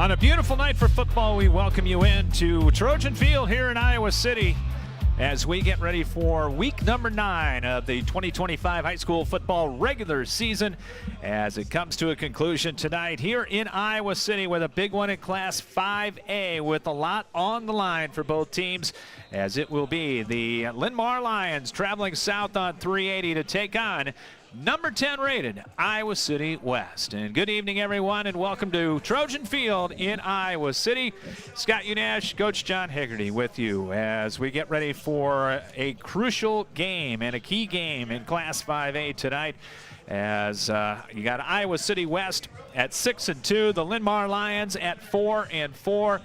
On a beautiful night for football, we welcome you into Trojan Field here in Iowa City as we get ready for week number 9 of the 2025 high school football regular season as it comes to a conclusion tonight here in Iowa City with a big one in Class 5A with a lot on the line for both teams, as it will be the Linn-Mar Lions traveling south on 380 to take on number 10 rated Iowa City West. And good evening, everyone, and welcome to Trojan Field in Iowa City. Scott Unash, Coach John Hegarty with you as we get ready for a crucial game and a key game in Class 5A tonight, as you got Iowa City West at 6-2, the Linn-Mar Lions at 4-4.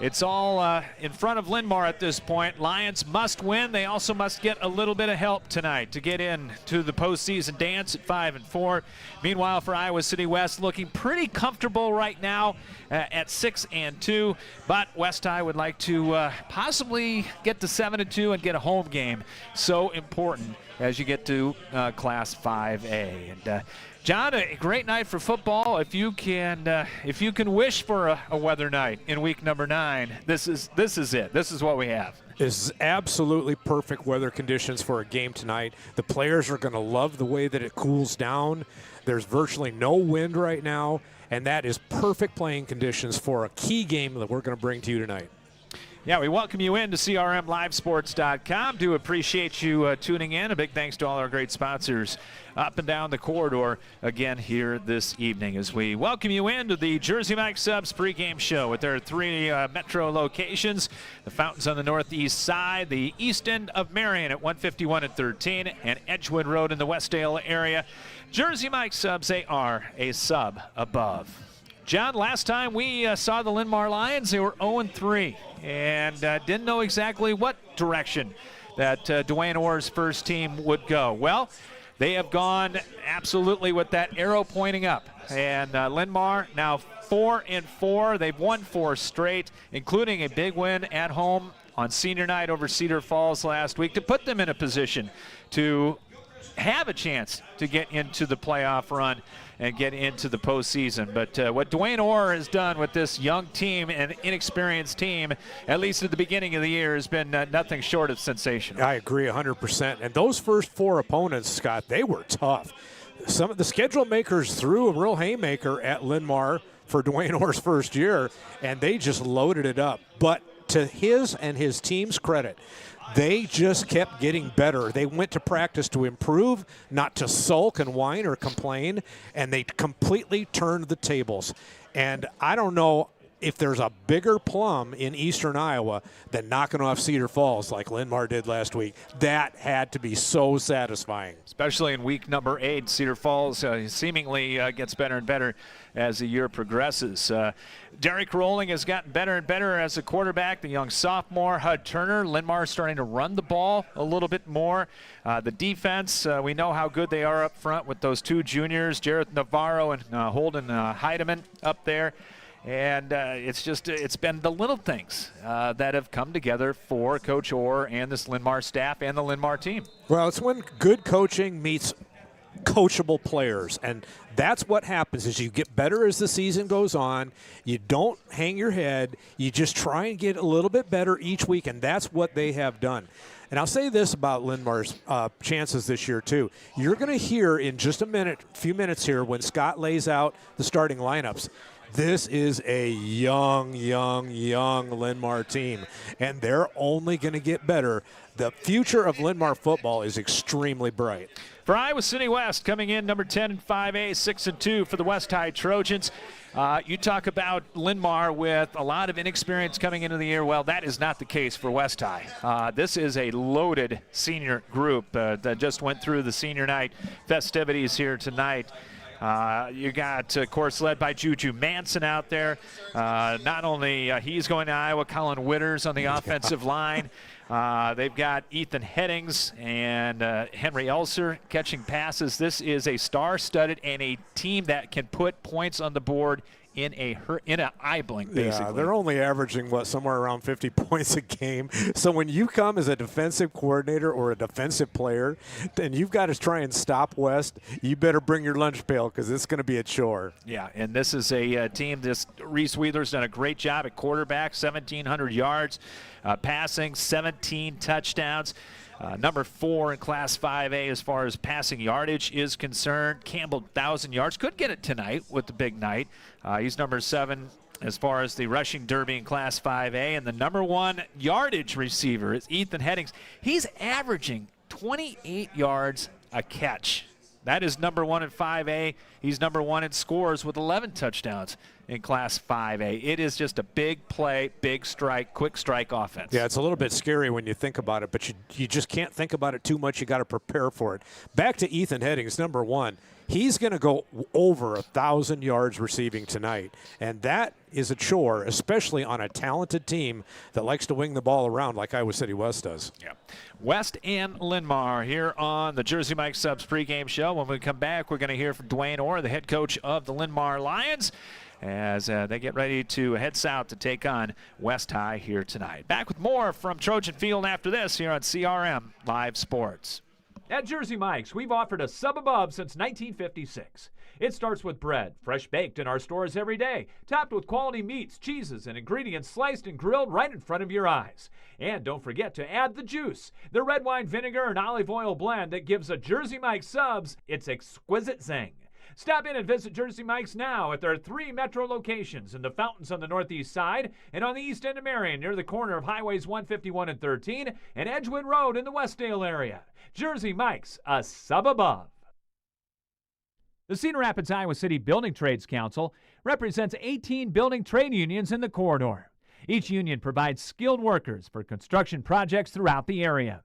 It's all in front of Linn-Mar at this point. Lions must win. They also must get a little bit of help tonight to get into the postseason dance at 5-4. Meanwhile, for Iowa City West, looking pretty comfortable right now at 6-2. But West High would like to possibly get to 7-2 and get a home game. So important as you get to Class 5A. And John, a great night for football. If you can wish for a weather night in week number 9, this is it. This is what we have. This is absolutely perfect weather conditions for a game tonight. The players are going to love the way that it cools down. There's virtually no wind right now, and that is perfect playing conditions for a key game that we're going to bring to you tonight. Yeah, we welcome you in to CRMLivesports.com. Do appreciate you tuning in. A big thanks to all our great sponsors up and down the corridor again here this evening as we welcome you into the Jersey Mike Subs pregame show with their 3 metro locations. The Fountains on the northeast side, the east end of Marion at 151 and 13, and Edgewood Road in the Westdale area. Jersey Mike Subs, they are a sub above. John, last time we saw the Linn-Mar Lions, they were 0-3 and didn't know exactly what direction that Dwayne Orr's first team would go. Well, they have gone absolutely with that arrow pointing up. And Linn-Mar now 4-4. They've won 4 straight, including a big win at home on senior night over Cedar Falls last week to put them in a position to have a chance to get into the playoff run and get into the postseason. But what Dwayne Orr has done with this young team and inexperienced team, at least at the beginning of the year, has been nothing short of sensational. I agree 100%. And those first 4 opponents, Scott, they were tough. Some of the schedule makers threw a real haymaker at Linn-Mar for Dwayne Orr's first year, and they just loaded it up. But to his and his team's credit, they just kept getting better. They went to practice to improve, not to sulk and whine or complain, and they completely turned the tables. And I don't know if there's a bigger plum in eastern Iowa than knocking off Cedar Falls like Linn-Mar did last week. That had to be so satisfying. Especially in week number 8, Cedar Falls seemingly gets better and better as the year progresses. Derek Rolling has gotten better and better as a quarterback. The young sophomore, Hud Turner. Linn-Mar starting to run the ball a little bit more. The defense, we know how good they are up front with those 2 juniors, Jareth Navarro and Holden Heidemann up there. And it's been the little things that have come together for Coach Orr and this Linn-Mar staff and the Linn-Mar team. Well, it's when good coaching meets coachable players, and that's what happens is you get better as the season goes on. You don't hang your head. You just try and get a little bit better each week, and that's what they have done. And I'll say this about Linn-Mar's chances this year, too. You're going to hear in just a few minutes here when Scott lays out the starting lineups. This is a young Linn-Mar team, and they're only going to get better. The future of Linn-Mar football is extremely bright. For Iowa City West, coming in number 10 in 5A, 6-2 for the West High Trojans. You talk about Linn-Mar with a lot of inexperience coming into the year. Well, that is not the case for West High. This is a loaded senior group that just went through the senior night festivities here tonight. You got, of course, led by Juju Manson out there. Not only he's going to Iowa, Colin Witters on the offensive line. They've got Ethan Headings and Henry Elser catching passes. This is a star-studded and a team that can put points on the board in an eye blink, basically. Yeah, they're only averaging, somewhere around 50 points a game. So when you come as a defensive coordinator or a defensive player, and you've got to try and stop West, you better bring your lunch pail because it's going to be a chore. Yeah, and this is a team, Reese Wheeler's done a great job at quarterback, 1,700 yards, passing, 17 touchdowns. Number 4 in Class 5A as far as passing yardage is concerned. Campbell, 1,000 yards. Could get it tonight with the big night. He's number 7 as far as the rushing derby in Class 5A. And the number 1 yardage receiver is Ethan Headings. He's averaging 28 yards a catch. That is number 1 in 5A. He's number 1 in scores with 11 touchdowns in Class 5A. It is just a big play, big strike, quick strike offense. Yeah, it's a little bit scary when you think about it, but you just can't think about it too much. You got to prepare for it. Back to Ethan Headings, number 1. He's going to go over 1,000 yards receiving tonight, and that is a chore, especially on a talented team that likes to wing the ball around like Iowa City West does. Yeah. West and Linn-Mar here on the Jersey Mike Subs pregame show. When we come back, we're going to hear from Dwayne Orr, the head coach of the Linn-Mar Lions, as they get ready to head south to take on West High here tonight. Back with more from Trojan Field after this here on CRM Live Sports. At Jersey Mike's, we've offered a sub above since 1956. It starts with bread, fresh baked in our stores every day, topped with quality meats, cheeses, and ingredients sliced and grilled right in front of your eyes. And don't forget to add the juice, the red wine vinegar and olive oil blend that gives a Jersey Mike's subs its exquisite zing. Stop in and visit Jersey Mike's now at their 3 metro locations in the Fountains on the northeast side and on the east end of Marion near the corner of Highways 151 and 13 and Edgewood Road in the Westdale area. Jersey Mike's, a sub above. The Cedar Rapids Iowa City Building Trades Council represents 18 building trade unions in the corridor. Each union provides skilled workers for construction projects throughout the area.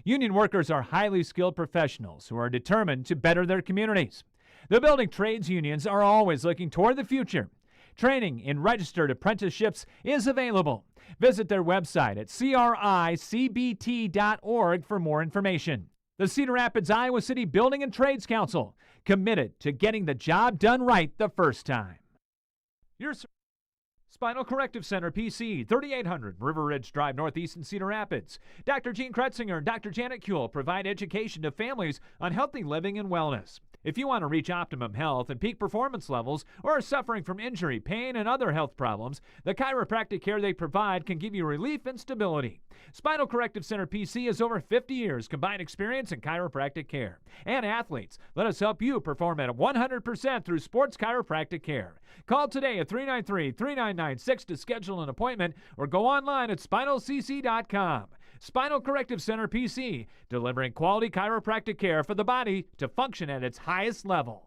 Union workers are highly skilled professionals who are determined to better their communities. The building trades unions are always looking toward the future. Training in registered apprenticeships is available. Visit their website at cricbt.org for more information. The Cedar Rapids Iowa City Building and Trades Council, committed to getting the job done right the first time. Your Spinal Corrective Center, PC, 3800 River Ridge Drive, Northeast in Cedar Rapids. Dr. Gene Kretzinger and Dr. Janet Kuehl provide education to families on healthy living and wellness. If you want to reach optimum health and peak performance levels or are suffering from injury, pain, and other health problems, the chiropractic care they provide can give you relief and stability. Spinal Corrective Center PC has over 50 years combined experience in chiropractic care. And athletes, let us help you perform at 100% through sports chiropractic care. Call today at 393-3996 to schedule an appointment or go online at spinalcc.com. Spinal Corrective Center PC, delivering quality chiropractic care for the body to function at its highest level.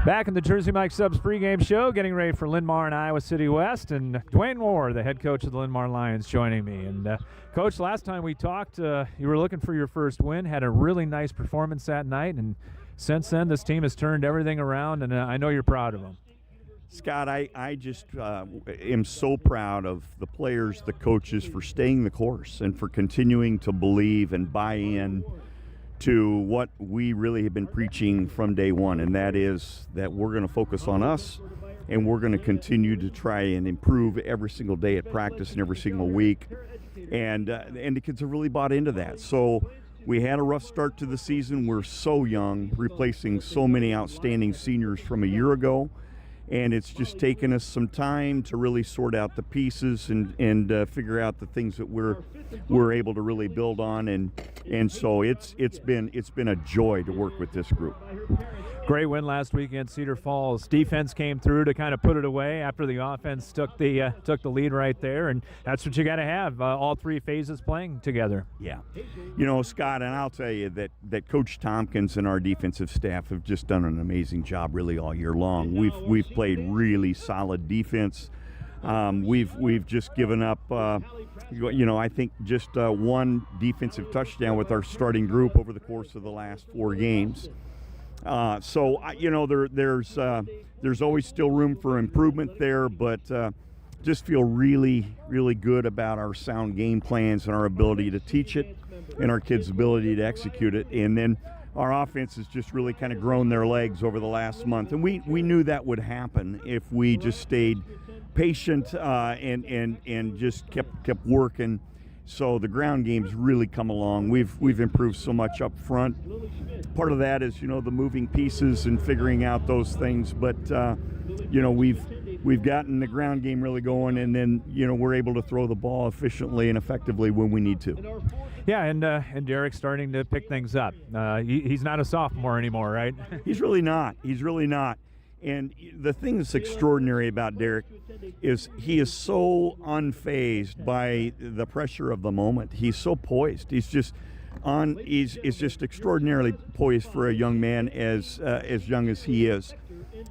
Back in the Jersey Mike Subs pregame show, getting ready for Linn-Mar and Iowa City West, and Dwayne Orr, the head coach of the Linn-Mar Lions, joining me. And Coach, last time we talked, you were looking for your first win, had a really nice performance that night, and since then this team has turned everything around, and I know you're proud of them. Scott, I just am so proud of the players, the coaches, for staying the course and for continuing to believe and buy in to what we really have been preaching from day one, and that is that we're going to focus on us and we're going to continue to try and improve every single day at practice and every single week. And the kids have really bought into that. So we had a rough start to the season. We're so young, replacing so many outstanding seniors from a year ago. And it's just taken us some time to really sort out the pieces and figure out the things that we're able to really build on, and so it's been a joy to work with this group. Great win last week against Cedar Falls. Defense came through to kind of put it away after the offense took the lead right there, and that's what you got to have, all three phases playing together. Yeah, you know, Scott, and I'll tell you that Coach Tompkins and our defensive staff have just done an amazing job really all year long. We've played really solid defense. We've just given up, I think just one defensive touchdown with our starting group over the course of the last 4 games. So there's always still room for improvement there, but just feel really, really good about our sound game plans and our ability to teach it and our kids' ability to execute it. And then our offense has just really kind of grown their legs over the last month. And we knew that would happen if we just stayed patient and just kept working. So the ground game's really come along. We've improved so much up front. Part of that is, the moving pieces and figuring out those things. But, we've gotten the ground game really going, and then, we're able to throw the ball efficiently and effectively when we need to. Yeah, and Derek's starting to pick things up. He's not a sophomore anymore, right? He's really not. And the thing that's extraordinary about Derek is he is so unfazed by the pressure of the moment. He's so poised. He's just extraordinarily poised for a young man as young as he is.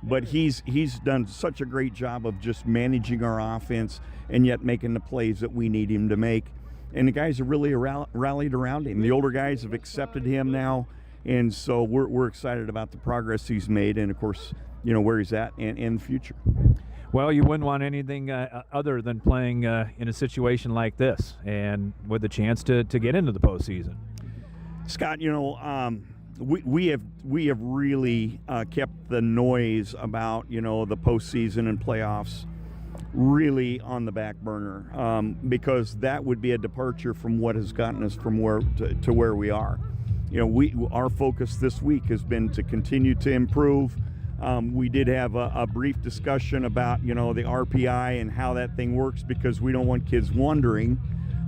But he's done such a great job of just managing our offense and yet making the plays that we need him to make. And the guys have really rallied around him. The older guys have accepted him now, and so we're excited about the progress he's made, and of course, where he's at and in the future. Well, you wouldn't want anything other than playing in a situation like this, and with the chance to get into the postseason. Scott, we have really kept the noise about the postseason and playoffs really on the back burner, because that would be a departure from what has gotten us from where we are. Our focus this week has been to continue to improve. We did have a brief discussion about the RPI and how that thing works, because we don't want kids wondering,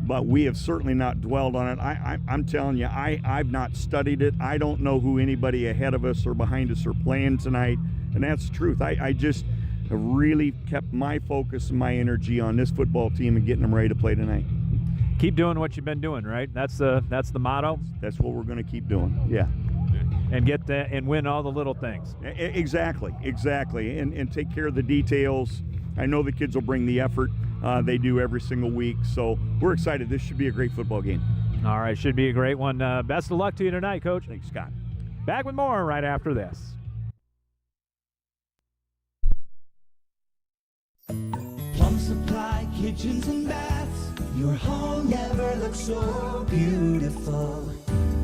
but we have certainly not dwelled on it. I'm telling you, I've not studied it. I don't know who anybody ahead of us or behind us are playing tonight, and that's the truth. I just have really kept my focus and my energy on this football team and getting them ready to play tonight. Keep doing what you've been doing, right? That's the motto. That's what we're going to keep doing. Yeah. And get and win all the little things. Exactly, and take care of the details. I know the kids will bring the effort. They do every single week, so we're excited. This should be a great football game. All right, should be a great one. Best of luck to you tonight, Coach. Thanks, Scott. Back with more right after this. Plum Supply kitchens and baths. Your home never looks so beautiful.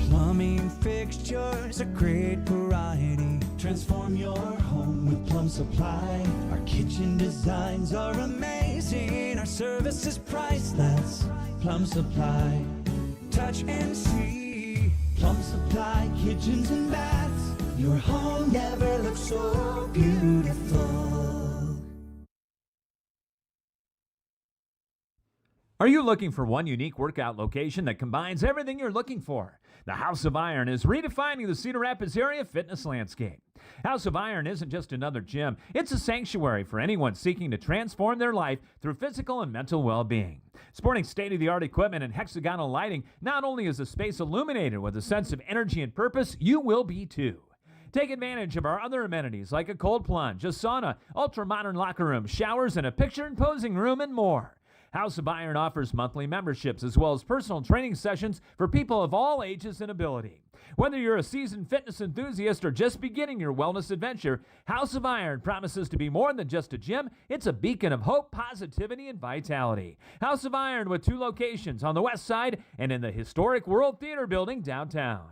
Plumbing fixtures, a great variety. Transform your home with Plum Supply. Our kitchen designs are amazing. Our service is priceless. Plum Supply. Touch and see. Plum Supply kitchens and baths. Your home never looks so beautiful. Are you looking for one unique workout location that combines everything you're looking for? The House of Iron is redefining the Cedar Rapids area fitness landscape. House of Iron isn't just another gym, it's a sanctuary for anyone seeking to transform their life through physical and mental well-being. Sporting state-of-the-art equipment and hexagonal lighting, not only is the space illuminated with a sense of energy and purpose, you will be too. Take advantage of our other amenities like a cold plunge, a sauna, ultra-modern locker room, showers, and a picture and posing room, and more. House of Iron offers monthly memberships as well as personal training sessions for people of all ages and ability. Whether you're a seasoned fitness enthusiast or just beginning your wellness adventure, House of Iron promises to be more than just a gym. It's a beacon of hope, positivity, and vitality. House of Iron with 2 locations on the west side and in the historic World Theater Building downtown.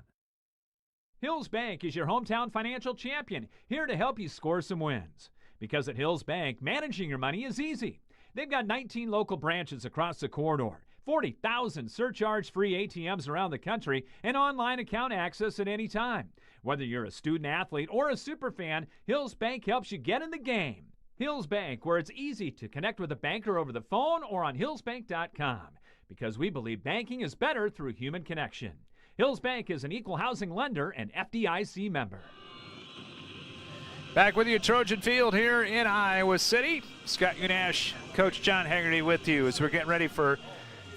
Hills Bank is your hometown financial champion, here to help you score some wins. Because at Hills Bank, managing your money is easy. They've got 19 local branches across the corridor, 40,000 surcharge-free ATMs around the country, and online account access at any time. Whether you're a student athlete or a superfan, Hills Bank helps you get in the game. Hills Bank, where it's easy to connect with a banker over the phone or on hillsbank.com, because we believe banking is better through human connection. Hills Bank is an equal housing lender and FDIC member. Back with you, Trojan Field here in Iowa City. Scott Unash, Coach John Haggerty with you as we're getting ready for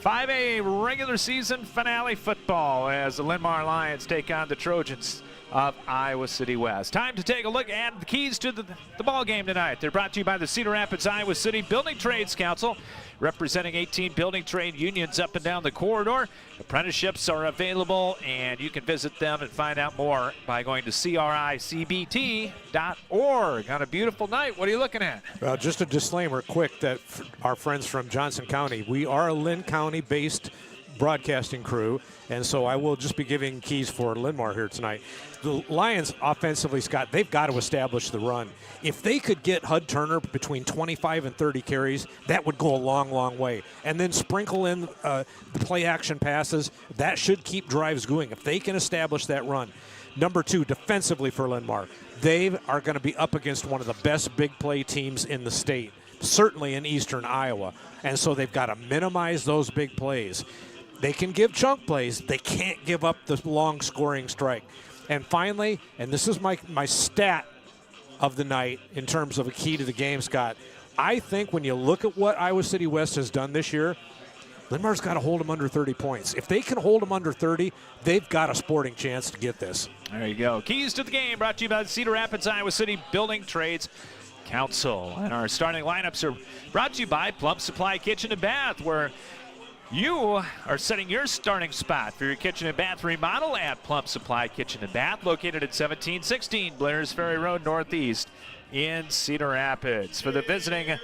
5A regular season finale football as the Linn-Mar Lions take on the Trojans. of Iowa City West. Time to take a look at the keys to the ball game tonight. They're brought to you by the Cedar Rapids Iowa City Building Trades Council, representing 18 building trade unions up and down the corridor. Apprenticeships are available, and you can visit them and find out more by going to cricbt.org. On a beautiful night, what are you looking at? Well, just a disclaimer quick that our friends from Johnson County, we are a Linn County-based broadcasting crew, and so I will just be giving keys for Linn-Mar here tonight. The Lions offensively, Scott, they've got to establish the run. If they could get Hud Turner between 25 and 30 carries, that would go a long, long way. And then sprinkle in the play action passes. That should keep drives going if they can establish that run. Number 2, defensively for Linn-Mar, they are going to be up against one of the best big play teams in the state, certainly in eastern Iowa. And so they've got to minimize those big plays. They can give chunk plays. They can't give up the long scoring strike. And finally, and this is my stat of the night in terms of a key to the game, Scott, I think when you look at what Iowa City West has done this year, Linn-Mar's got to hold them under 30 points. If they can hold them under 30, they've got a sporting chance to get this. There you go. Keys to the game brought to you by the Cedar Rapids Iowa City Building Trades Council. And our starting lineups are brought to you by Plum Supply Kitchen and Bath, where you are setting your starting spot for your kitchen and bath remodel at Plum Supply Kitchen and Bath, located at 1716 Blair's Ferry Road Northeast in Cedar Rapids. For the visiting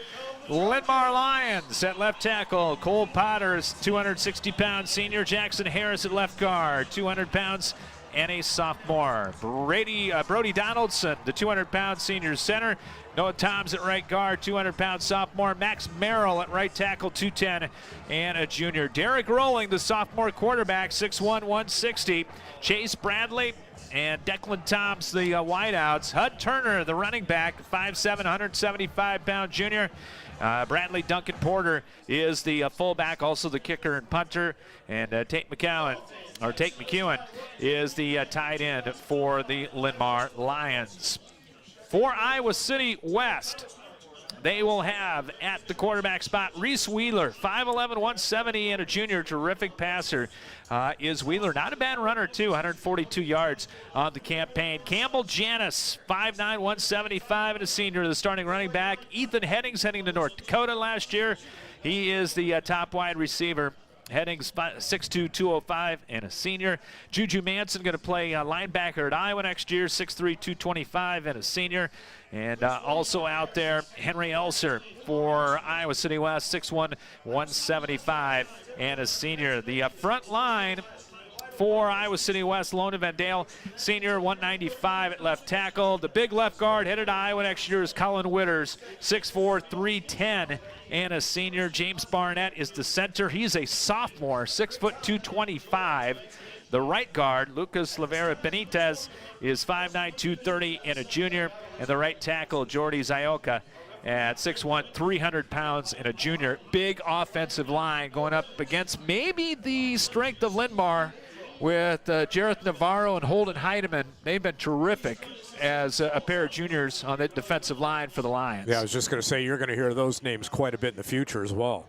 Linn-Mar Lions at left tackle, Cole Potters, 260-pound senior. Jackson Harris at left guard, 200 pounds and a sophomore. Brody Donaldson, the 200-pound senior center. Noah Toms at right guard, 200-pound sophomore. Max Merrill at right tackle, 210, and a junior. Derek Rolling, the sophomore quarterback, 6'1", 160. Chase Bradley and Declan Toms, the wideouts. Hud Turner, the running back, 5'7", 175-pound junior. Bradley Duncan Porter is the fullback, also the kicker and punter. And Tate McEwen is the tight end for the Linn-Mar Lions. For Iowa City West, they will have at the quarterback spot Reese Wheeler, 5'11", 170, and a junior. Terrific passer is Wheeler. Not a bad runner, too, 142 yards on the campaign. Campbell Janis, 5'9", 175, and a senior, the starting running back. Ethan Headings heading to North Dakota last year. He is the top wide receiver. Headings 6'2", 205, and a senior. Juju Manson going to play linebacker at Iowa next year, 6'3", 225, and a senior. And also out there, Henry Elser for Iowa City West, 6'1", 175, and a senior. The front line for Iowa City West, Lona Van Dale, senior, 195 at left tackle. The big left guard headed to Iowa next year is Colin Witters, 6'4", 310, and a senior. James Barnett is the center. He's a sophomore, 6', 225. The right guard, Lucas Lavera Benitez, is 5'9", 230, and a junior. And the right tackle, Jordy Zioka, at 6'1", 300 pounds, and a junior. Big offensive line going up against maybe the strength of Linn-Mar with Jareth Navarro and Holden Heidemann. They've been terrific as a pair of juniors on the defensive line for the Lions. Yeah, I was just going to say, you're going to hear those names quite a bit in the future as well.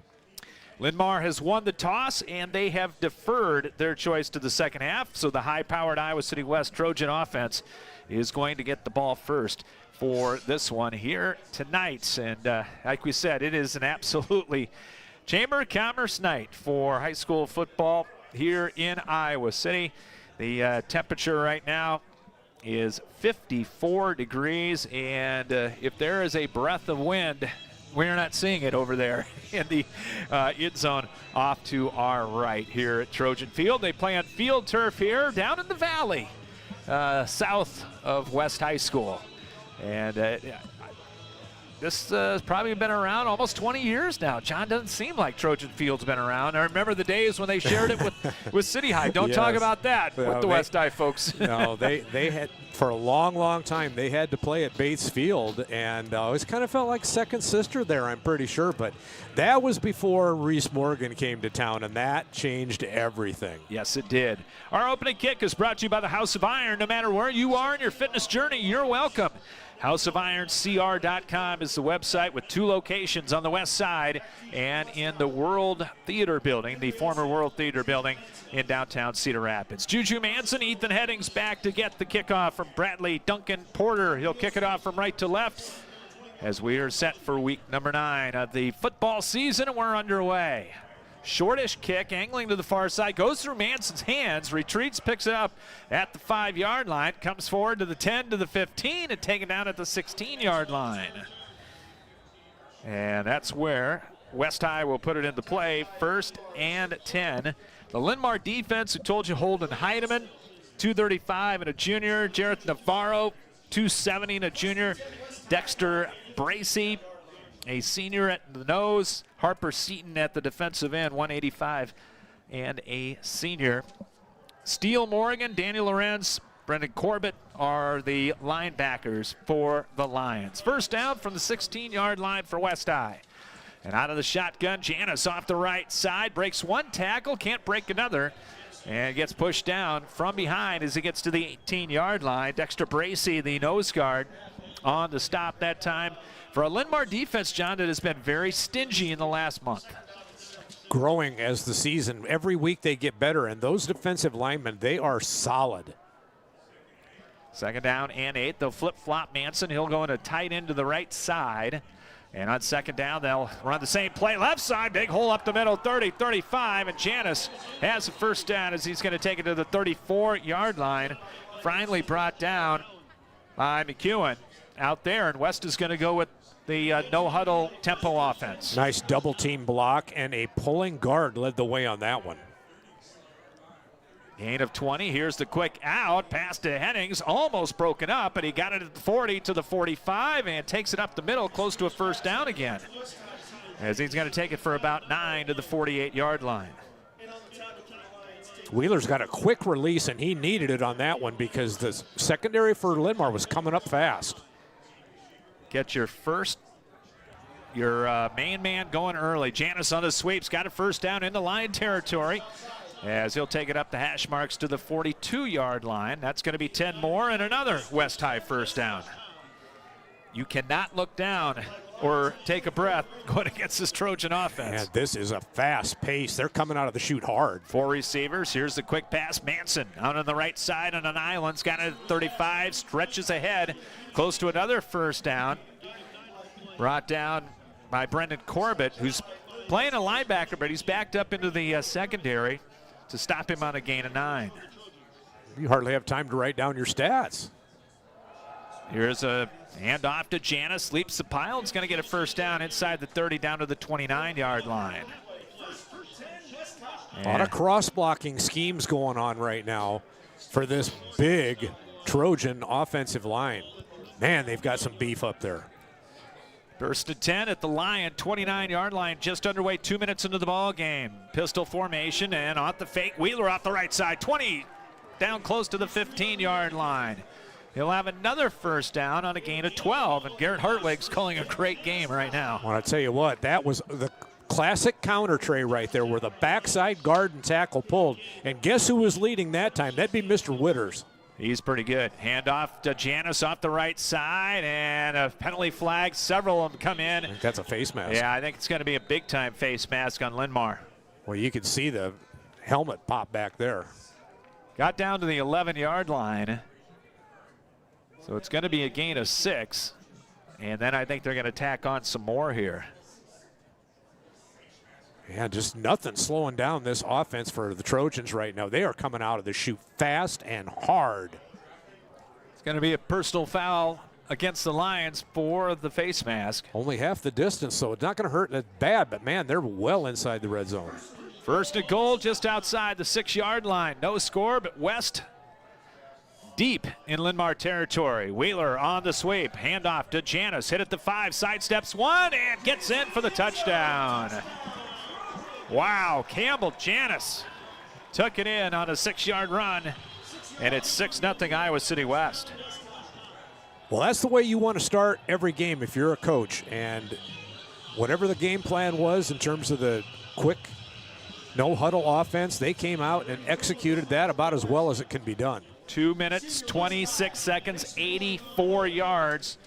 Linn-Mar has won the toss, and they have deferred their choice to the second half, so the high-powered Iowa City West Trojan offense is going to get the ball first for this one here tonight. And like we said, it is an absolutely Chamber of Commerce night for high school football here in Iowa City. The temperature right now is 54 degrees, and if there is a breath of wind, we're not seeing it over there in the end zone off to our right here at Trojan Field. They play on field turf here down in the valley, south of West High School. And this has probably been around almost 20 years now. John, doesn't seem like Trojan Field's been around. I remember the days when they shared it with City High. Don't talk about that with the West High folks. No, they had, for a long, long time, they had to play at Bates Field, and always kind of felt like second sister there, I'm pretty sure. But that was before Reese Morgan came to town, and that changed everything. Yes, it did. Our opening kick is brought to you by the House of Iron. No matter where you are in your fitness journey, you're welcome. HouseOfIronCR.com is the website with 2 locations on the west side and in the World Theater Building, the former World Theater Building in downtown Cedar Rapids. Juju Manson, Ethan Headings back to get the kickoff from Bradley Duncan Porter. He'll kick it off from right to left as we are set for week number 9 of the football season, and we're underway. Shortish kick, angling to the far side, goes through Manson's hands, retreats, picks it up at the 5-yard line, comes forward to the 10, to the 15, and taken down at the 16-yard line. And that's where West High will put it into play, 1st and 10. The Linn-Mar defense, who told you Holden Heidemann, 235 and a junior, Jareth Navarro, 270 and a junior, Dexter Bracey, a senior at the nose, Harper Seaton at the defensive end, 185 and a senior. Steele Morgan, Daniel Lorenz, Brendan Corbett are the linebackers for the Lions. First down from the 16-yard line for West High. And out of the shotgun, Janis off the right side, breaks 1 tackle, can't break another, and gets pushed down from behind as he gets to the 18-yard line. Dexter Bracey, the nose guard, on the stop that time for a Linn-Mar defense, John, that has been very stingy in the last month. Growing as the season, every week they get better, and those defensive linemen, they are solid. 2nd down and 8. They'll flip-flop Manson. He'll go in a tight end to the right side. And on 2nd down, they'll run the same play. Left side, big hole up the middle, 30, 35. And Janis has the first down as he's going to take it to the 34-yard line. Finally brought down by McEwen out there. And West is going to go with the no-huddle tempo offense. Nice double-team block, and a pulling guard led the way on that one. Gain of 20. Here's the quick out. Pass to Headings. Almost broken up, but he got it at the 40 to the 45 and takes it up the middle, close to a first down again. As he's going to take it for about 9 to the 48-yard line. Wheeler's got a quick release, and he needed it on that one because the secondary for Linn-Mar was coming up fast. Get your main man going early. Janis on the sweeps, got a first down in the Lion territory as he'll take it up the hash marks to the 42-yard line. That's going to be 10 more and another West High first down. You cannot look down or take a breath going against this Trojan offense. And this is a fast pace. They're coming out of the chute hard. 4 receivers. Here's the quick pass. Manson out on the right side on an island. It's got a 35, stretches ahead, close to another first down. Brought down by Brendan Corbett, who's playing a linebacker, but he's backed up into the secondary to stop him on a gain of 9. You hardly have time to write down your stats. Here's a handoff to Janis, leaps the pile, and is going to get a first down inside the 30 down to the 29-yard line. A lot of cross-blocking schemes going on right now for this big Trojan offensive line. Man, they've got some beef up there. First to 10 at the Lion, 29-yard line, just underway, 2 minutes into the ball game. Pistol formation and off the fake. Wheeler off the right side, 20, down close to the 15-yard line. He'll have another first down on a gain of 12, and Garrett Hartwig's calling a great game right now. Well, I tell you what, that was the classic counter tray right there where the backside guard and tackle pulled. And guess who was leading that time? That'd be Mr. Witters. He's pretty good. Handoff to Janis off the right side, and a penalty flag. Several of them come in. I think that's a face mask. Yeah, I think it's going to be a big-time face mask on Linn-Mar. Well, you can see the helmet pop back there. Got down to the 11-yard line. So it's going to be a gain of 6. And then I think they're going to tack on some more here. Yeah, just nothing slowing down this offense for the Trojans right now. They are coming out of the chute fast and hard. It's going to be a personal foul against the Lions for the face mask. Only half the distance, so it's not going to hurt that bad, but man, they're well inside the red zone. First and goal just outside the 6-yard line. No score, but West deep in Linn-Mar territory. Wheeler on the sweep. Handoff to Janis. Hit at the 5. Sidesteps 1 and gets in for the touchdown. Wow, Campbell Janis took it in on a 6-yard run, and it's 6-0 Iowa City West. Well, that's the way you want to start every game if you're a coach. And whatever the game plan was in terms of the quick no-huddle offense, they came out and executed that about as well as it can be done. 2 minutes, 26 seconds, 84 yards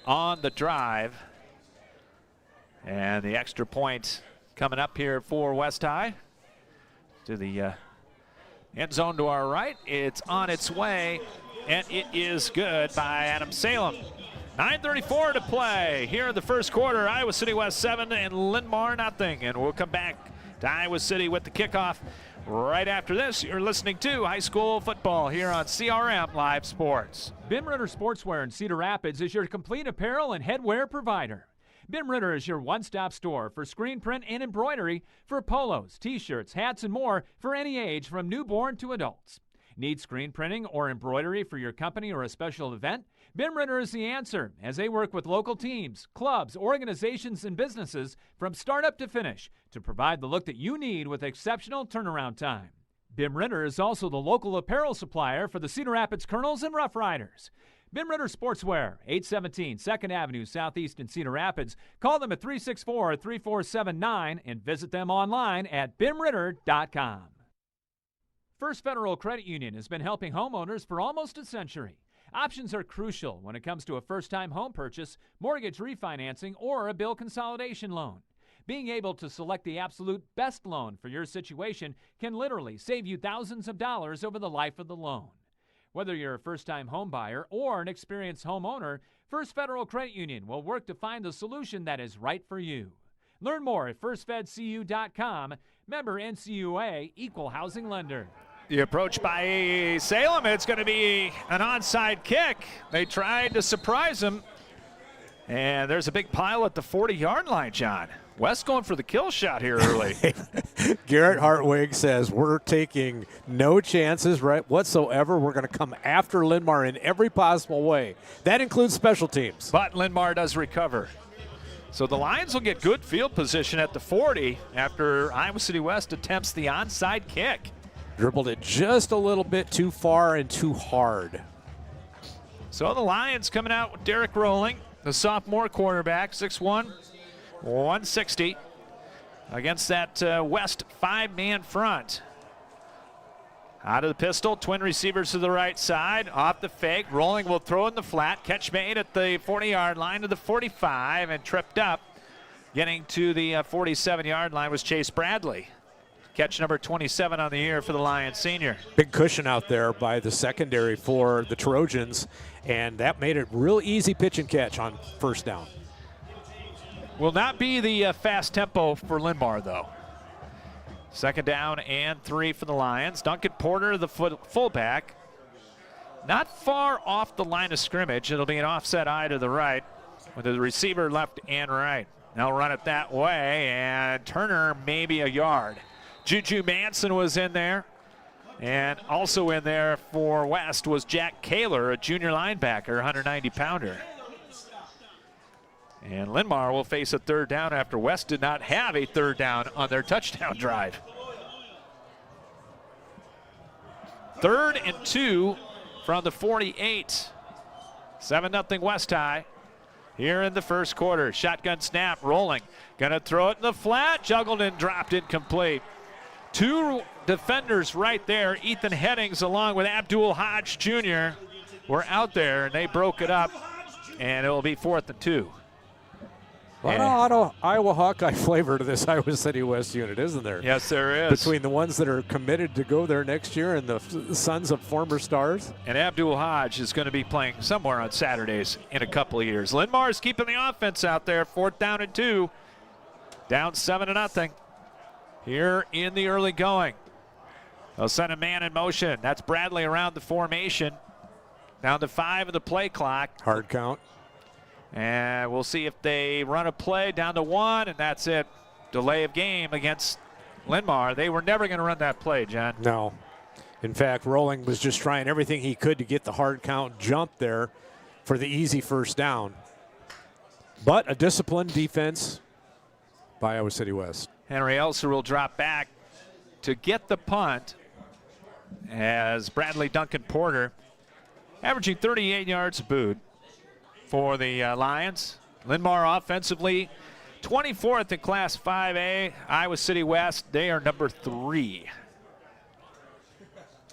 on the drive. And the extra point coming up here for West High. To the end zone to our right. It's on its way, and it is good by Adam Salem. 9:34 to play here in the first quarter. Iowa City West 7 and Linn-Mar nothing. And we'll come back to Iowa City with the kickoff right after this. You're listening to high school football here on CRM Live Sports. Bim Ritter Sportswear in Cedar Rapids is your complete apparel and headwear provider. Bim Ritter is your one-stop store for screen print and embroidery for polos, t-shirts, hats, and more for any age from newborn to adults. Need screen printing or embroidery for your company or a special event? Bim Ritter is the answer, as they work with local teams, clubs, organizations, and businesses from startup to finish to provide the look that you need with exceptional turnaround time. Bim Ritter is also the local apparel supplier for the Cedar Rapids Colonels and Rough Riders. Bim Ritter Sportswear, 817 2nd Avenue Southeast in Cedar Rapids. Call them at 364-3479 and visit them online at bimritter.com. First Federal Credit Union has been helping homeowners for almost a century. Options are crucial when it comes to a first-time home purchase, mortgage refinancing, or a bill consolidation loan. Being able to select the absolute best loan for your situation can literally save you thousands of dollars over the life of the loan. Whether you're a first-time home buyer or an experienced homeowner, First Federal Credit Union will work to find the solution that is right for you. Learn more at firstfedcu.com. Member NCUA, Equal Housing Lender. The approach by Salem, it's going to be an onside kick. They tried to surprise him, and there's a big pile at the 40-yard line, John. West going for the kill shot here early. Garrett Hartwig says we're taking no chances whatsoever. We're going to come after Linn-Mar in every possible way. That includes special teams. But Linn-Mar does recover. So the Lions will get good field position at the 40 after Iowa City West attempts the onside kick. Dribbled it just a little bit too far and too hard. So the Lions coming out with Derek Rolling, the sophomore quarterback, 6'1", 160, against that West five-man front. Out of the pistol, twin receivers to the right side, off the fake. Rolling will throw in the flat. Catch made at the 40-yard line to the 45 and tripped up. Getting to the 47-yard line was Chase Bradley. Catch number 27 on the year for the Lions senior. Big cushion out there by the secondary for the Trojans, and that made it real easy pitch and catch on first down. Will not be the fast tempo for Linn-Mar, though. Second down and 3 for the Lions. Duncan Porter, the fullback, not far off the line of scrimmage. It'll be an offset eye to the right with the receiver left and right. They'll run it that way, and Turner maybe a yard. Juju Manson was in there, and also in there for West was Jack Kaler, a junior linebacker, 190-pounder. And Linn-Mar will face a third down after West did not have a third down on their touchdown drive. 3rd and 2 from the 48. 7-0 West High here in the first quarter. Shotgun snap, Rolling. Gonna throw it in the flat, juggled and dropped incomplete. 2 defenders right there. Ethan Headings along with Abdul Hodge Jr. were out there, and they broke it up, and it will be 4th and 2. A lot of Iowa Hawkeye flavor to this Iowa City West unit, isn't there? Yes, there is. Between the ones that are committed to go there next year and the sons of former stars. And Abdul Hodge is going to be playing somewhere on Saturdays in a couple of years. Linn-Mar is keeping the offense out there. 4th down and 2. Down 7-0 here in the early going. They'll send a man in motion. That's Bradley around the formation. Down to 5 of the play clock. Hard count. And we'll see if they run a play down to 1, and that's it. Delay of game against Linn-Mar. They were never going to run that play, John. No. In fact, Rolling was just trying everything he could to get the hard count jump there for the easy first down. But a disciplined defense by Iowa City West. Henry Elser will drop back to get the punt as Bradley Duncan Porter averaging 38 yards a boot for the Lions. Linn-Mar offensively 24th in Class 5A. Iowa City West, they are number 3.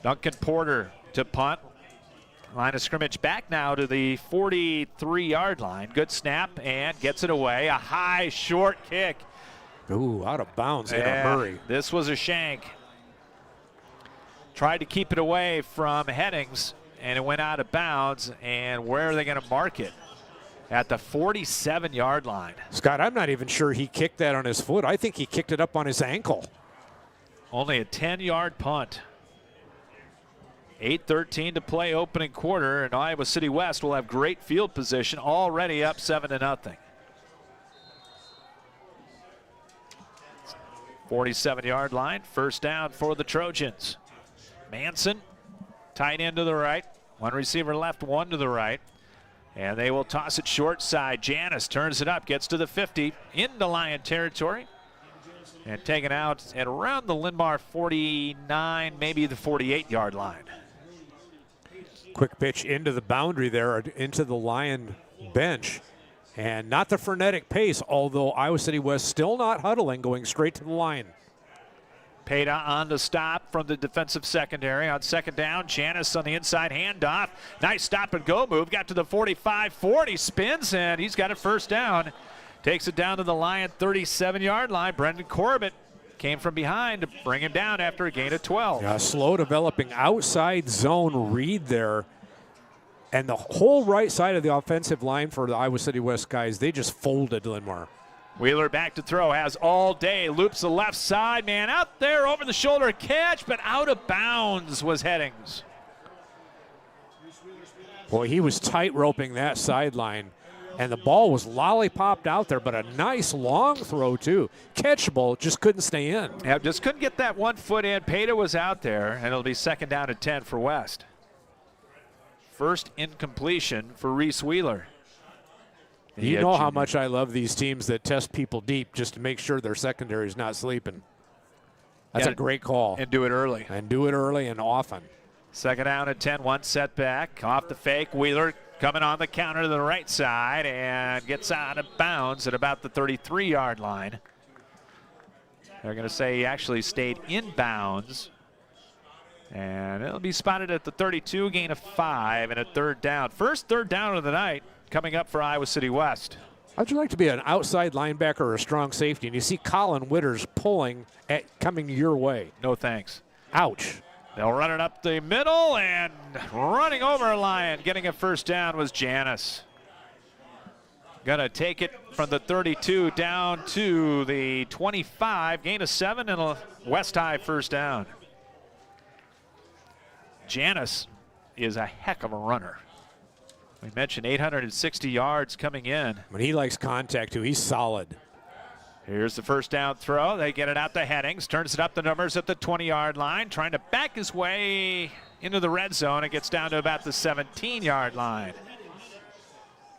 Duncan Porter to punt. Line of scrimmage back now to the 43-yard line. Good snap and gets it away. A high, short kick. Ooh, out of bounds in a hurry. This was a shank. Tried to keep it away from Headings, and it went out of bounds. And where are they going to mark it? At the 47-yard line. Scott, I'm not even sure he kicked that on his foot. I think he kicked it up on his ankle. Only a 10-yard punt. 8:13 to play opening quarter, and Iowa City West will have great field position, already up 7-0. 47-yard line, first down for the Trojans. Manson, tight end to the right. One receiver left, one to the right. And they will toss it short side. Janis turns it up, gets to the 50, into Lion territory. And taken out at around the Linn-Mar 49, maybe the 48-yard line. Quick pitch into the boundary there, into the Lion bench. And not the frenetic pace, although Iowa City West still not huddling, going straight to the line. Peda on the stop from the defensive secondary. On second down, Janis on the inside handoff. Nice stop and go move. Got to the 45-40, spins, and he's got a first down. Takes it down to the Lion 37-yard line. Brendan Corbett came from behind to bring him down after a gain of 12. Yeah, slow developing outside zone read there. And the whole right side of the offensive line for the Iowa City West guys, they just folded Linn-Mar. Wheeler back to throw, has all day, loops the left side, man, out there over the shoulder catch, but out of bounds was Headings. Boy, he was tight roping that sideline, and the ball was lollipopped out there, but a nice long throw too. Catchable, just couldn't stay in. Yeah, just couldn't get that 1 foot in. Peda was out there, and it'll be second down and 10 for West. First incompletion for Reese Wheeler. You know how much I love these teams that test people deep just to make sure their secondary is not sleeping. That's a great call. And do it early. And do it early and often. Second down and 10, one setback. Off the fake, Wheeler coming on the counter to the right side and gets out of bounds at about the 33-yard line. They're going to say he actually stayed in bounds. And it'll be spotted at the 32, gain of 5 and a third down. First third down of the night coming up for Iowa City West. How'd you like to be an outside linebacker or a strong safety, and you see Colin Witters pulling coming your way? No thanks. Ouch. They'll run it up the middle, and running over a Lion, getting a first down was Janis. Gonna take it from the 32 down to the 25, gain of 7 and a West High first down. Janis is a heck of a runner. We mentioned 860 yards coming in. When he likes contact, too, he's solid. Here's the first down throw. They get it out to Headings. Turns it up the numbers at the 20-yard line. Trying to back his way into the red zone. It gets down to about the 17-yard line.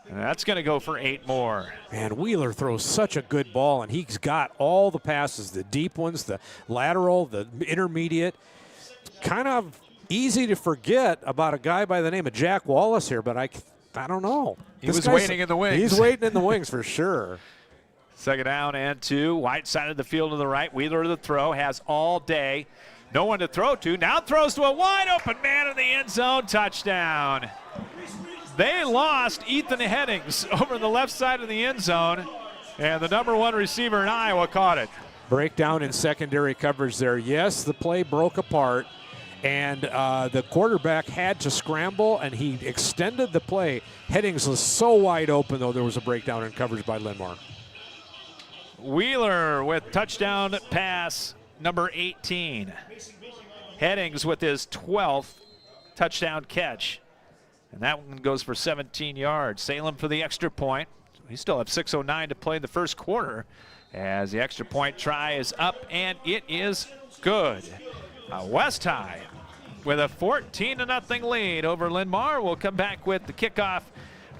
And that's going to go for 8 more. Man, Wheeler throws such a good ball, and he's got all the passes, the deep ones, the lateral, the intermediate. Kind of easy to forget about a guy by the name of Jack Wallace here, but I don't know. He was waiting in the wings. He's waiting in the wings for sure. Second down and 2. Wide side of the field to the right. Wheeler to the throw. Has all day. No one to throw to. Now throws to a wide open man in the end zone. Touchdown. They lost Ethan Headings over the left side of the end zone. And the number 1 receiver in Iowa caught it. Breakdown in secondary coverage there. Yes, the play broke apart. And the quarterback had to scramble, and he extended the play. Headings was so wide open, though, there was a breakdown in coverage by Linn-Mar. Wheeler with touchdown pass number 18. Headings with his 12th touchdown catch. And that one goes for 17 yards. Salem for the extra point. We still have 6:09 to play in the first quarter as the extra point try is up, and it is good. West High with a 14-0 lead over Linn-Mar. We'll come back with the kickoff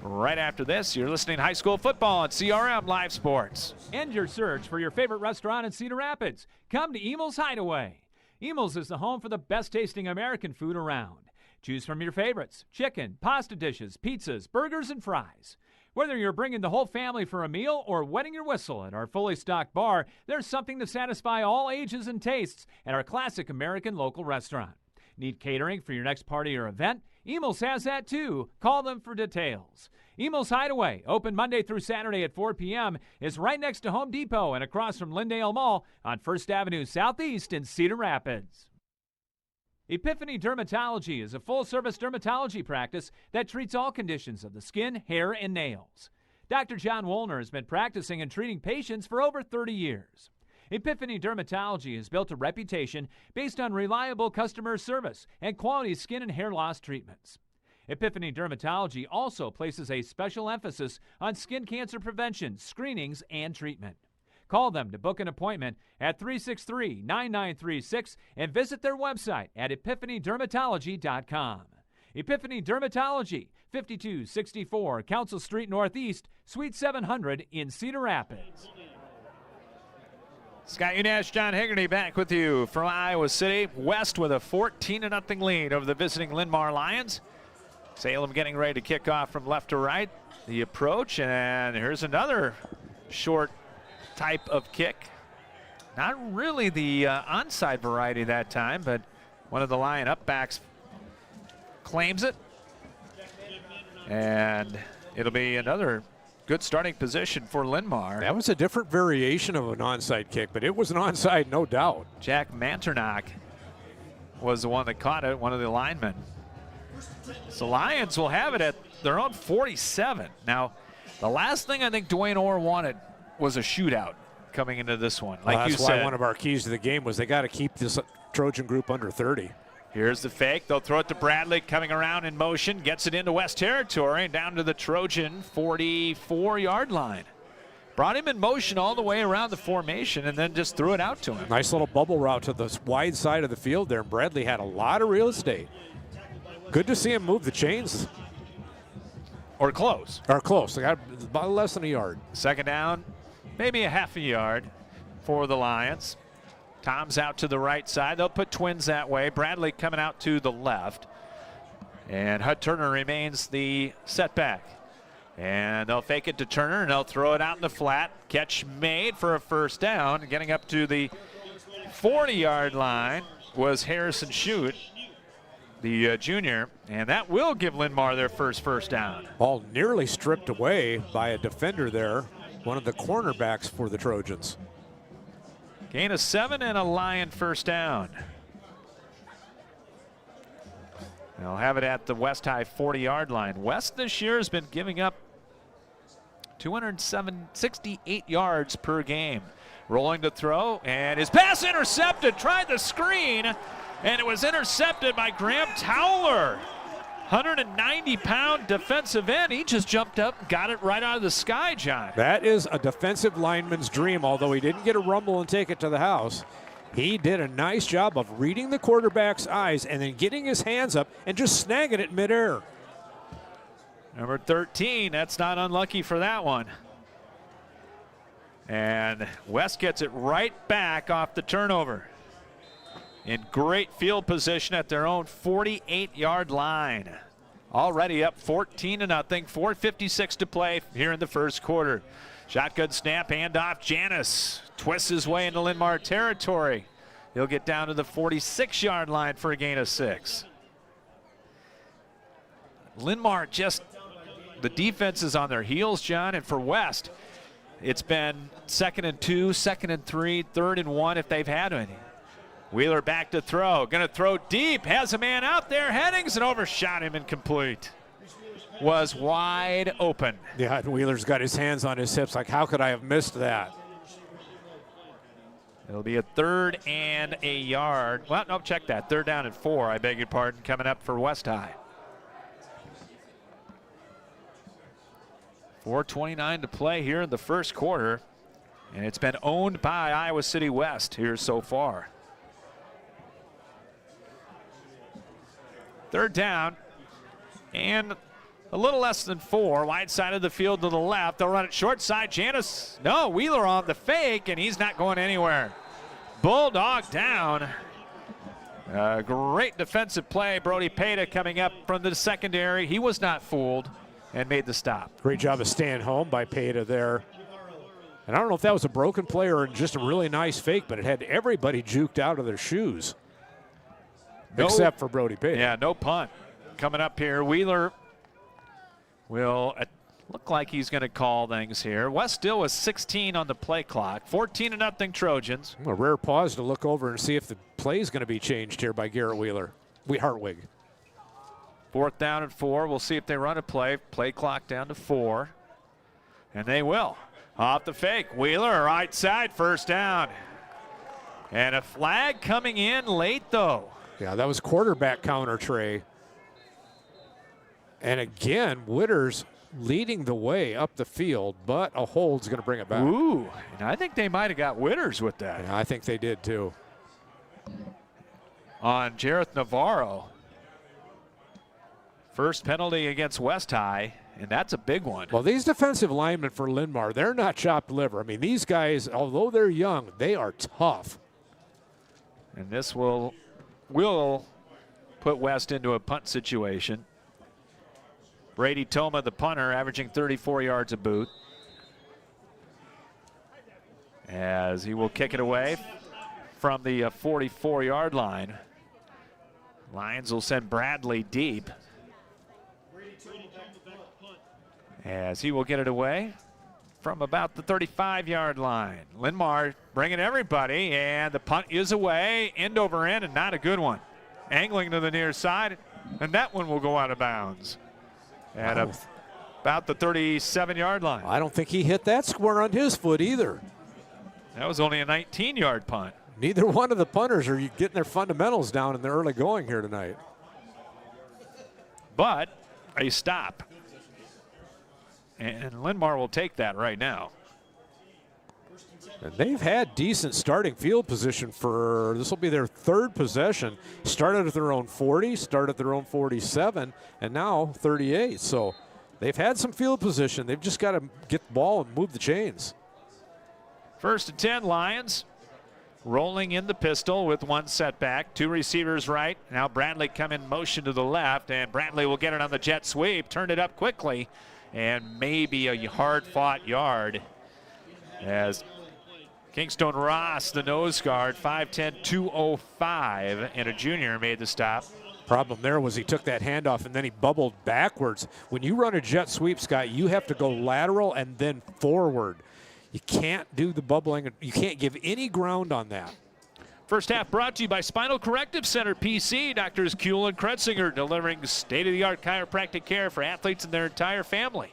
right after this. You're listening to High School Football on CRM Live Sports. End your search for your favorite restaurant in Cedar Rapids. Come to Emil's Hideaway. Emil's is the home for the best tasting American food around. Choose from your favorites: chicken, pasta dishes, pizzas, burgers, and fries. Whether you're bringing the whole family for a meal or wetting your whistle at our fully stocked bar, there's something to satisfy all ages and tastes at our classic American local restaurant. Need catering for your next party or event? Emil's has that too. Call them for details. Emil's Hideaway, open Monday through Saturday at 4 p.m., is right next to Home Depot and across from Lyndale Mall on 1st Avenue Southeast in Cedar Rapids. Epiphany Dermatology is a full-service dermatology practice that treats all conditions of the skin, hair, and nails. Dr. John Woolner has been practicing and treating patients for over 30 years. Epiphany Dermatology has built a reputation based on reliable customer service and quality skin and hair loss treatments. Epiphany Dermatology also places a special emphasis on skin cancer prevention, screenings, and treatment. Call them to book an appointment at 363-9936 and visit their website at epiphanydermatology.com. Epiphany Dermatology, 5264 Council Street Northeast, Suite 700 in Cedar Rapids. Scott Unash, John Haggerty back with you from Iowa City. West with a 14-0 lead over the visiting Linn-Mar Lions. Salem getting ready to kick off from left to right. The approach, and here's another short type of kick. Not really the onside variety that time, but one of the Lion upbacks claims it. And it'll be another good starting position for Linn-Mar. That was a different variation of an onside kick, but it was an onside, no doubt. Jack Manternock was the one that caught it, one of the linemen. So Lions will have it at their own 47. Now, the last thing I think Dwayne Orr wanted was a shootout coming into this one. Like you that's said, why one of our keys to the game was they got to keep this Trojan group under 30. Here's the fake. They'll throw it to Bradley, coming around in motion, gets it into West territory, and down to the Trojan 44-yard line. Brought him in motion all the way around the formation and then just threw it out to him. Nice little bubble route to the wide side of the field there. Bradley had a lot of real estate. Good to see him move the chains. Or close. Or close. They got about less than a yard. Second down, maybe a half a yard for the Lions. Tom's out to the right side. They'll put twins that way. Bradley coming out to the left. And Hud Turner remains the setback. And they'll fake it to Turner, and they'll throw it out in the flat. Catch made for a first down. Getting up to the 40-yard line was Harrison Shute, the junior, and that will give Linn-Mar their first down. Ball nearly stripped away by a defender there, one of the cornerbacks for the Trojans. Gain of 7 and a Lion first down. They'll have it at the West High 40-yard line. West this year has been giving up 268 yards per game. Rolling to throw, and his pass intercepted. Tried the screen, and it was intercepted by Graham Towler. 190-pound defensive end. He just jumped up and got it right out of the sky, John. That is a defensive lineman's dream, although he didn't get a rumble and take it to the house. He did a nice job of reading the quarterback's eyes and then getting his hands up and just snagging it midair. Number 13, that's not unlucky for that one. And West gets it right back off the turnover. In great field position at their own 48-yard line. Already up 14-0, 4:56 to play here in the first quarter. Shotgun snap, handoff, Janis twists his way into Linn-Mar territory. He'll get down to the 46-yard line for a gain of 6. Linn-Mar just, the defense is on their heels, John, and for West, it's been 2nd and 2, 2nd and 3, 3rd and 1 if they've had any. Wheeler back to throw, gonna throw deep, has a man out there, Headings, and overshot him, incomplete. Was wide open. Yeah, and Wheeler's got his hands on his hips like, how could I have missed that? It'll be a 3rd and a yard. Well, no, check that. 3rd down and 4, I beg your pardon, coming up for West High. 4:29 to play here in the first quarter, and it's been owned by Iowa City West here so far. 3rd down and a little less than 4. Wide side of the field to the left. They'll run it short side. Janis, no, Wheeler on the fake, and he's not going anywhere. Bulldog down. Great defensive play. Brody Peta coming up from the secondary. He was not fooled and made the stop. Great job of staying home by Peta there. And I don't know if that was a broken play or just a really nice fake, but it had everybody juked out of their shoes. except for Brody Payton. Yeah, no punt coming up here. Wheeler will look like he's going to call things here. West still with 16 on the play clock. 14-0 Trojans. A rare pause to look over and see if the play is going to be changed here by Garrett Hartwig. 4th down and 4. We'll see if they run a play. Play clock down to 4. And they will. Off the fake. Wheeler, right side, first down. And a flag coming in late, though. Yeah, that was quarterback counter, Trey. And again, Witters leading the way up the field, but a hold's going to bring it back. Ooh, and I think they might have got Witters with that. Yeah, I think they did, too. On Jareth Navarro. First penalty against West High, and that's a big one. Well, these defensive linemen for Linn-Mar, they're not chopped liver. I mean, these guys, although they're young, they are tough. And this will put West into a punt situation. Brady Toma, the punter, averaging 34 yards a boot. As he will kick it away from the 44-yard line. Lions will send Bradley deep. As he will get it away from about the 35-yard line. Linn-Mar bringing everybody, and the punt is away, end over end, and not a good one. Angling to the near side, and that one will go out of bounds at about the 37-yard line. I don't think he hit that square on his foot either. That was only a 19-yard punt. Neither one of the punters are getting their fundamentals down in the early going here tonight. But a stop. And Linn-Mar will take that right now. And they've had decent starting field position for, this will be their 3rd possession. Started at their own 40, started at their own 47, and now 38. So they've had some field position. They've just got to get the ball and move the chains. 1st and 10 Lions. Rolling in the pistol with one setback. 2 receivers right. Now Bradley come in motion to the left, and Bradley will get it on the jet sweep. Turned it up quickly, and maybe a hard-fought yard as Kingstone Ross, the nose guard, 5'10", 205, and a junior made the stop. Problem there was he took that handoff and then he bubbled backwards. When you run a jet sweep, Scott, you have to go lateral and then forward. You can't do the bubbling. You can't give any ground on that. First half brought to you by Spinal Corrective Center, PC. Doctors Kuhl and Kretzinger, delivering state-of-the-art chiropractic care for athletes and their entire family.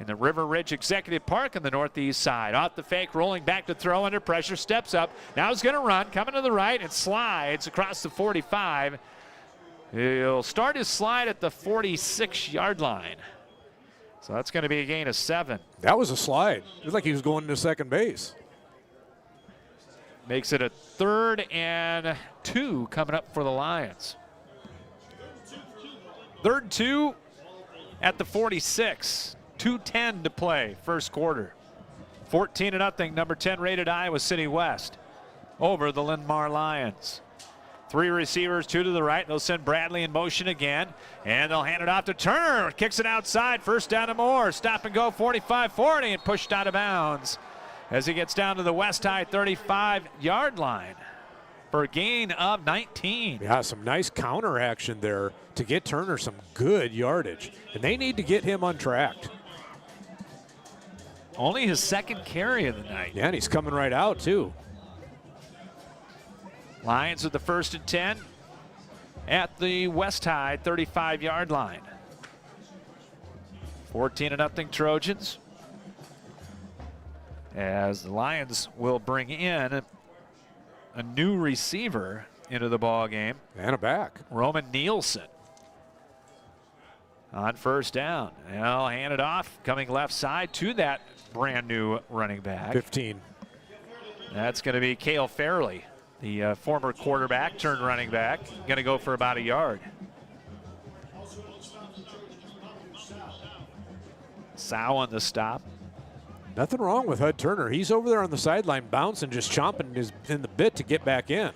In the River Ridge Executive Park on the northeast side. Off the fake, rolling back to throw under pressure, steps up. Now he's going to run, coming to the right, and slides across the 45. He'll start his slide at the 46-yard line. So that's going to be a gain of 7. That was a slide. It was like he was going to second base. Makes it a 3rd and 2 coming up for the Lions. 3rd and 2 at the 46. 2:10 to play, first quarter. 14-0, number 10 rated Iowa City West over the Linn-Mar Lions. 3 receivers, 2 to the right. They'll send Bradley in motion again, and they'll hand it off to Turner. Kicks it outside, first down and more. Stop and go, 45-40, and pushed out of bounds as he gets down to the West High 35-yard line for a gain of 19. Yeah, some nice counter action there to get Turner some good yardage, and they need to get him untracked. Only his 2nd carry of the night. Yeah, and he's coming right out, too. Lions with the 1st and 10 at the West High 35-yard line. 14-0 Trojans. As the Lions will bring in a new receiver into the ball game. And a back. Roman Nielsen. On first down. They'll hand it off, coming left side to that brand new running back. 15. That's going to be Cale Fairley, the former quarterback turned running back. Going to go for about a yard. Sow on the stop. Nothing wrong with Hud Turner. He's over there on the sideline bouncing, just chomping in the bit to get back in.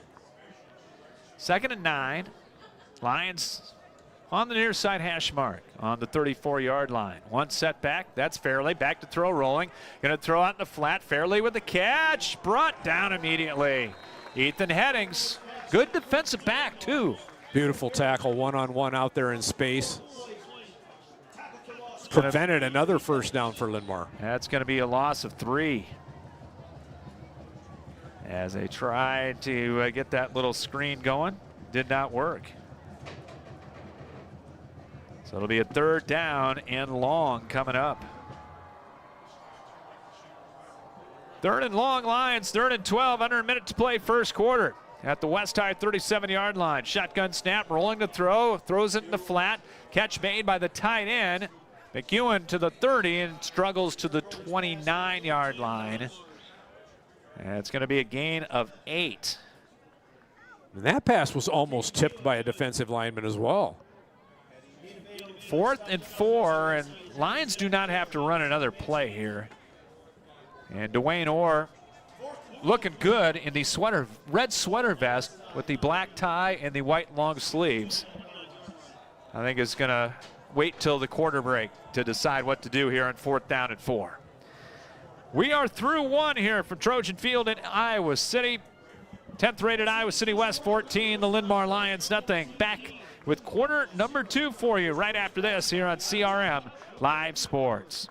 2nd and 9. Lions on the near side hash mark on the 34-yard line. One setback. That's Fairley. Back to throw, rolling. Going to throw out in the flat. Fairley with the catch. Brought down immediately. Ethan Headings. Good defensive back, too. Beautiful tackle, one-on-one out there in space. Prevented another first down for Linn-Mar. That's going to be a loss of 3. As they tried to get that little screen going, did not work. So it'll be a 3rd down and long coming up. 3rd and long Lions, 3rd and 12, under a minute to play first quarter. At the West High 37-yard line. Shotgun snap, rolling to throw, throws it in the flat. Catch made by the tight end. McEwen to the 30 and struggles to the 29-yard line. And it's going to be a gain of 8. And that pass was almost tipped by a defensive lineman as well. 4th and 4, and Lions do not have to run another play here. And Dwayne Orr looking good in the red sweater vest with the black tie and the white long sleeves. I think it's going to wait till the quarter break to decide what to do here on 4th down and 4. We are through 1 here from Trojan Field in Iowa City. 10th rated Iowa City West 14, the Linn-Mar Lions nothing. Back with quarter number 2 for you right after this here on CRM Live Sports.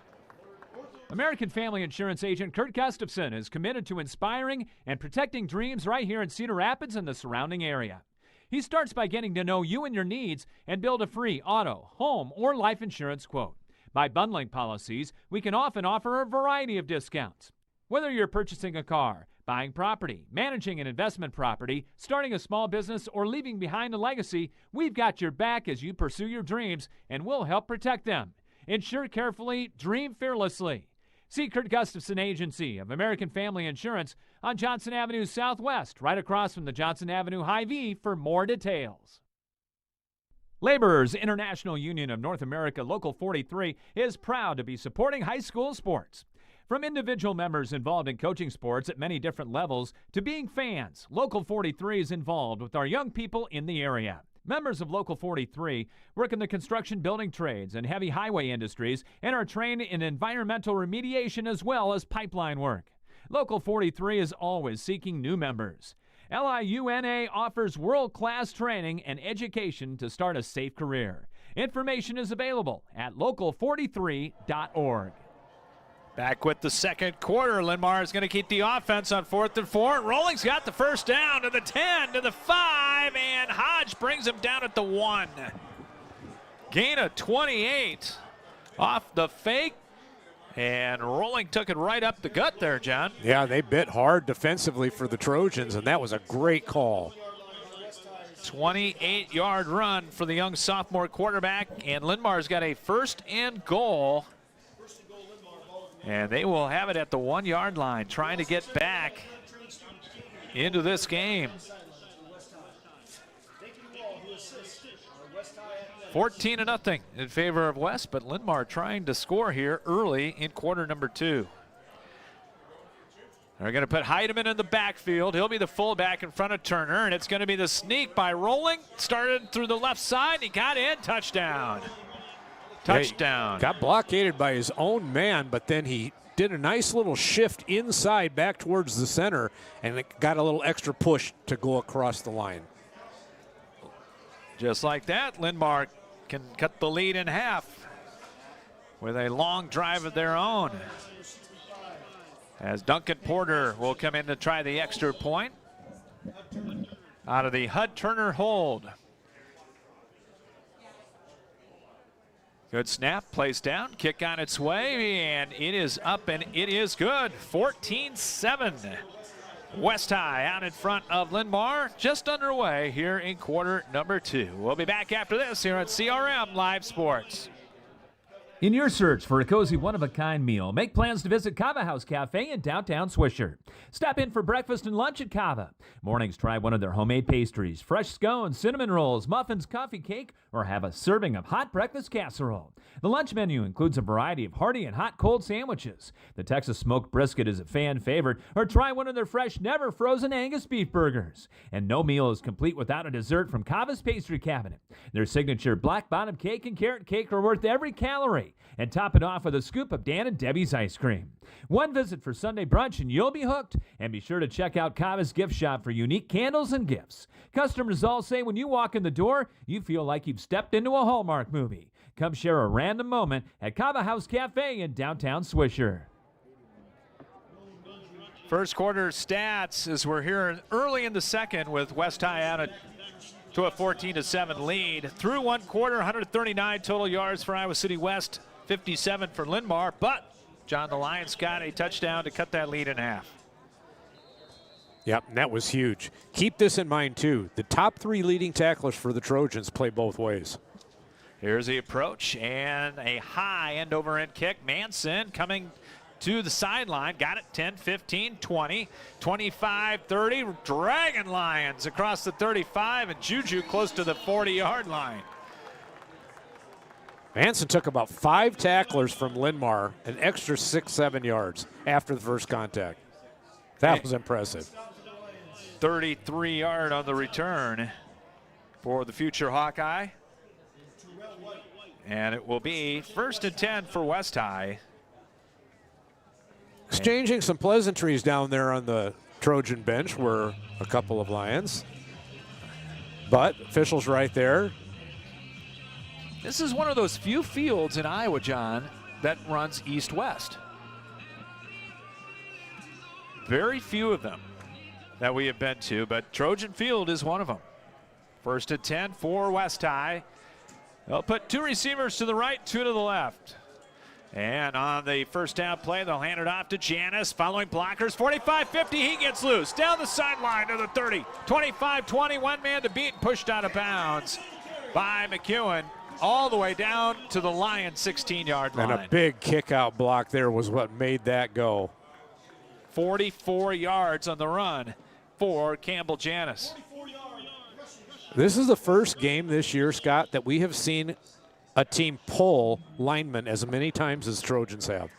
American Family Insurance agent Kurt Gustafson is committed to inspiring and protecting dreams right here in Cedar Rapids and the surrounding area. He starts by getting to know you and your needs and build a free auto, home, or life insurance quote. By bundling policies, we can often offer a variety of discounts. Whether you're purchasing a car, buying property, managing an investment property, starting a small business, or leaving behind a legacy, we've got your back as you pursue your dreams, and we'll help protect them. Insure carefully, dream fearlessly. See Kurt Gustafson Agency of American Family Insurance on Johnson Avenue Southwest, right across from the Johnson Avenue Hy-Vee for more details. Laborers International Union of North America Local 43 is proud to be supporting high school sports. From individual members involved in coaching sports at many different levels to being fans, Local 43 is involved with our young people in the area. Members of Local 43 work in the construction building trades and heavy highway industries and are trained in environmental remediation as well as pipeline work. Local 43 is always seeking new members. LIUNA offers world-class training and education to start a safe career. Information is available at local43.org. Back with the second quarter. Linn-Mar is going to keep the offense on 4th and 4. Rolling's got the first down to the 10, to the 5, and Hodge brings him down at the 1. Gain of 28 off the fake, and Rolling took it right up the gut there, John. Yeah, they bit hard defensively for the Trojans, and that was a great call. 28-yard run for the young sophomore quarterback, and Linn-Mar's got a 1st and goal. And they will have it at the 1-yard line, trying to get back into this game. 14-0 in favor of West, but Linn-Mar trying to score here early in quarter number 2. They're going to put Heidemann in the backfield. He'll be the fullback in front of Turner, and it's going to be the sneak by Rolling. Started through the left side. He got in. Touchdown. Touchdown. Got blockaded by his own man, but then he did a nice little shift inside back towards the center, and it got a little extra push to go across the line. Just like that, Linn-Mar can cut the lead in half with a long drive of their own. As Duncan Porter will come in to try the extra point out of the Hud Turner hold. Good snap, placed down, kick on its way, and it is up and it is good. 14-7. West High out in front of Linn-Mar, just underway here in quarter number 2. We'll be back after this here on CRM Live Sports. In your search for a cozy, one-of-a-kind meal, make plans to visit Cava House Cafe in downtown Swisher. Stop in for breakfast and lunch at Cava. Mornings, try one of their homemade pastries, fresh scones, cinnamon rolls, muffins, coffee cake, or have a serving of hot breakfast casserole. The lunch menu includes a variety of hearty and hot cold sandwiches. The Texas smoked brisket is a fan favorite, or try one of their fresh, never frozen Angus beef burgers. And no meal is complete without a dessert from Cava's Pastry Cabinet. Their signature black bottom cake and carrot cake are worth every calorie. free. And top it off with a scoop of Dan and Debbie's ice cream. One visit for Sunday brunch and you'll be hooked. And be sure to check out Kava's gift shop for unique candles and gifts. Customers all say when you walk in the door, you feel like you've stepped into a Hallmark movie. Come share a random moment at Kava House Cafe in downtown Swisher. First quarter stats as we're here early in the second with West High out to a 14-7 lead. Through one quarter, 139 total yards for Iowa City West, 57 for Linn-Mar, but John, the Lions got a touchdown to cut that lead in half. Yep, and that was huge. Keep this in mind, too. The top 3 leading tacklers for the Trojans play both ways. Here's the approach and a high end-over-end kick. Manson coming to the sideline. Got it 10, 15, 20, 25, 30. Dragon Lions across the 35 and Juju close to the 40-yard line. Manson took about 5 tacklers from Linn-Mar, an extra 6-7 yards after the first contact. That was impressive. 33-yard on the return for the future Hawkeye. And it will be 1st and 10 for West High. Exchanging some pleasantries down there on the Trojan bench were a couple of Lions. But officials right there. This is one of those few fields in Iowa, John, that runs east-west. Very few of them that we have been to, but Trojan Field is one of them. 1st and 10 for West High. They'll put 2 receivers to the right, 2 to the left. And on the first down play, they'll hand it off to Janis. Following blockers, 45-50, he gets loose. Down the sideline to the 30. 25-20, one man to beat, pushed out of bounds by McEwen. All the way down to the Lions' 16-yard line. And a big kick-out block there was what made that go. 44 yards on the run for Campbell Janis. This is the first game this year, Scott, that we have seen a team pull linemen as many times as Trojans have.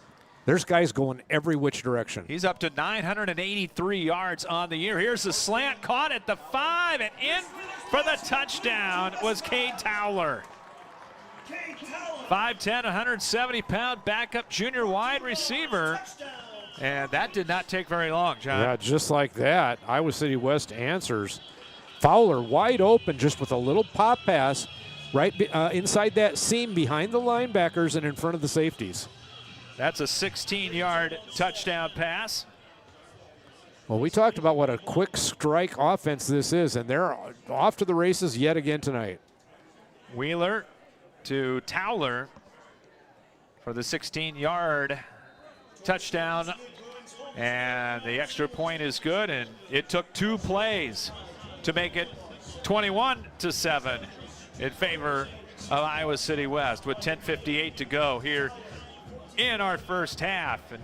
There's guys going every which direction. He's up to 983 yards on the year. Here's the slant, caught at the 5, and in for the touchdown was Cade Towler. 5'10", 170-pound backup junior wide receiver. And that did not take very long, John. Yeah, just like that, Iowa City West answers. Fowler wide open just with a little pop pass right inside that seam behind the linebackers and in front of the safeties. That's a 16-yard touchdown pass. Well, we talked about what a quick strike offense this is, and they're off to the races yet again tonight. Wheeler to Towler for the 16-yard touchdown, and the extra point is good, and it took 2 plays to make it 21-7 in favor of Iowa City West with 10:58 to go here in our first half. And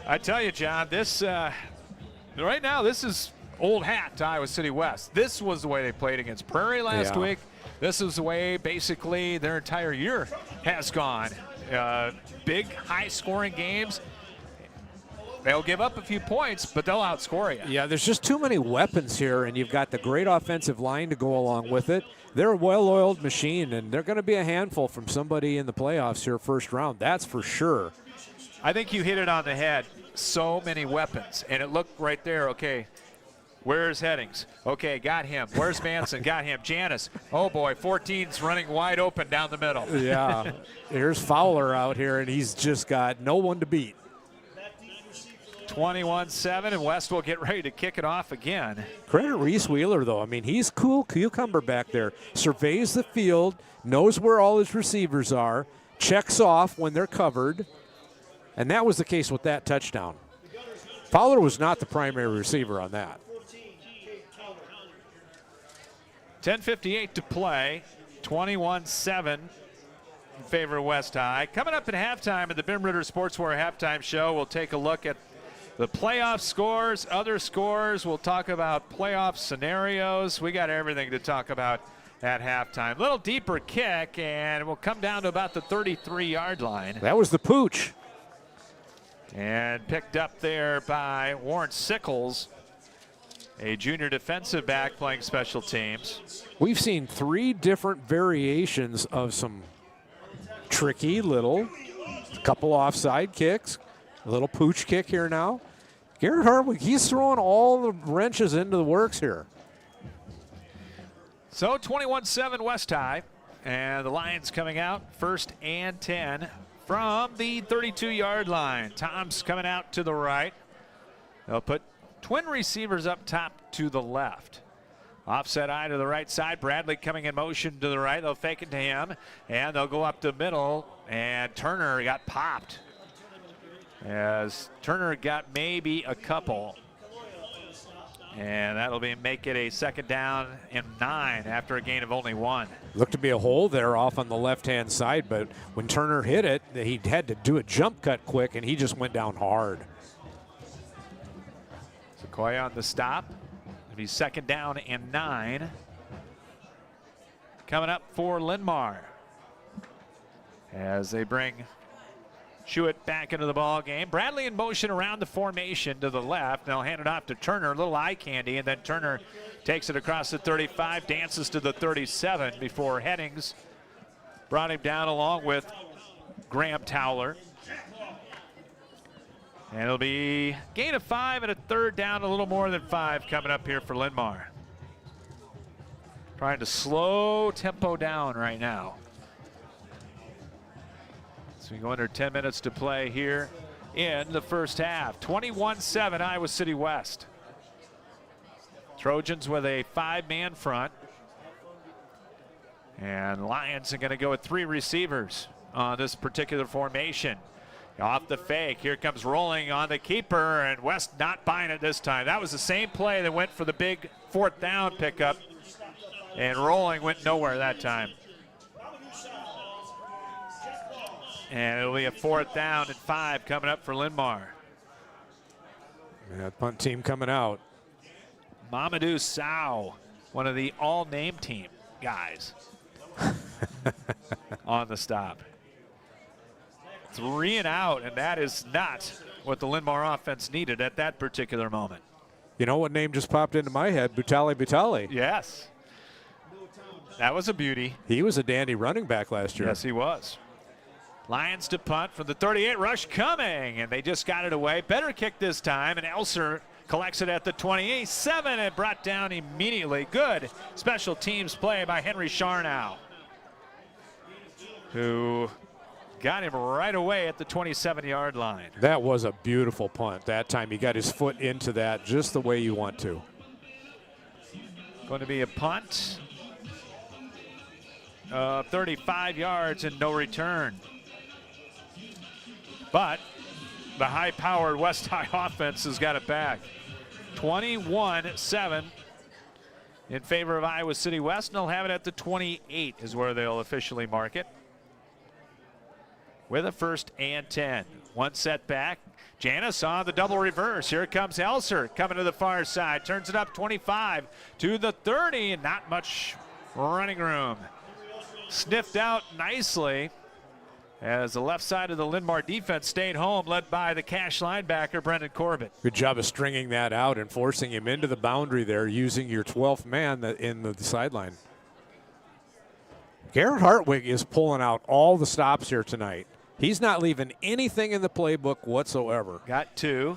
I tell you, John, this right now, this is old hat to Iowa City West. This was the way they played against Prairie last week. This is the way basically their entire year has gone. Big, high-scoring games. They'll give up a few points, but they'll outscore you. Yeah, there's just too many weapons here, and you've got the great offensive line to go along with it. They're a well-oiled machine, and they're going to be a handful from somebody in the playoffs here first round. That's for sure. I think you hit it on the head. So many weapons, and it looked right there, okay, where's Headings? Okay, got him. Where's Manson? Got him. Janis. Oh, boy, 14's running wide open down the middle. Yeah, here's Fowler out here, and he's just got no one to beat. 21-7, and West will get ready to kick it off again. Credit Reese Wheeler, though. I mean, he's cool cucumber back there. Surveys the field, knows where all his receivers are, checks off when they're covered, and that was the case with that touchdown. Fowler was not the primary receiver on that. 10:58 to play, 21-7 in favor of West High. Coming up at halftime at the Bim Ritter Sportswear halftime show, we'll take a look at the playoff scores, other scores. We'll talk about playoff scenarios. We got everything to talk about at halftime. Little deeper kick, and we'll come down to about the 33-yard line. That was the pooch. And picked up there by Warren Sickles, a junior defensive back playing special teams. We've seen 3 different variations of some tricky little couple offside kicks, a little pooch kick here now. Garrett Hartwig, he's throwing all the wrenches into the works here. So 21-7 West High, and the Lions coming out 1st and 10 from the 32-yard line. Tom's coming out to the right. They'll put twin receivers up top to the left. Offset eye to the right side. Bradley coming in motion to the right. They'll fake it to him, and they'll go up the middle, and Turner got popped. As Turner got maybe a couple. And that'll make it a 2nd down and 9 after a gain of only 1. Looked to be a hole there off on the left-hand side, but when Turner hit it, he had to do a jump cut quick, and he just went down hard. Sequoia on the stop. It'll be 2nd down and 9. Coming up for Linn-Mar as they bring Schuett back into the ball game. Bradley in motion around the formation to the left. They'll hand it off to Turner, a little eye candy, and then Turner takes it across the 35, dances to the 37 before Headings brought him down along with Graham Towler. And it'll be gain of 5 and a 3rd down, a little more than 5 coming up here for Linn-Mar. Trying to slow tempo down right now. So we go under 10 minutes to play here in the first half. 21-7 Iowa City West. Trojans with a 5-man front. And Lions are going to go with 3 receivers on this particular formation. Off the fake, here comes rolling on the keeper, and West not buying it this time. That was the same play that went for the big 4th down pickup, and rolling went nowhere that time. And it'll be a 4th down and 5 coming up for Linn-Mar. That punt team coming out. Mamadou Sow, one of the all-name team guys on the stop. 3 and out, and that is not what the Linn-Mar offense needed at that particular moment. You know what name just popped into my head? Butali. Yes. That was a beauty. He was a dandy running back last year. Yes, he was. Lions to punt from the 38, rush coming, and they just got it away. Better kick this time, and Elser collects it at the 27 and brought down immediately. Good special teams play by Henry Scharnow, who got him right away at the 27-yard line. That was a beautiful punt. That time he got his foot into that just the way you want to. Going to be a punt of 35 yards and no return. But the high-powered West High offense has got it back. 21-7 in favor of Iowa City West, and they'll have it at the 28 is where they'll officially mark it. With a 1st and 10. One set back. Janis on the double reverse. Here comes Elser coming to the far side. Turns it up 25 to the 30, and not much running room. Sniffed out nicely as the left side of the Linn-Mar defense stayed home, led by the cash linebacker, Brendan Corbett. Good job of stringing that out and forcing him into the boundary there, using your 12th man in the sideline. Garrett Hartwig is pulling out all the stops here tonight. He's not leaving anything in the playbook whatsoever. Got 2.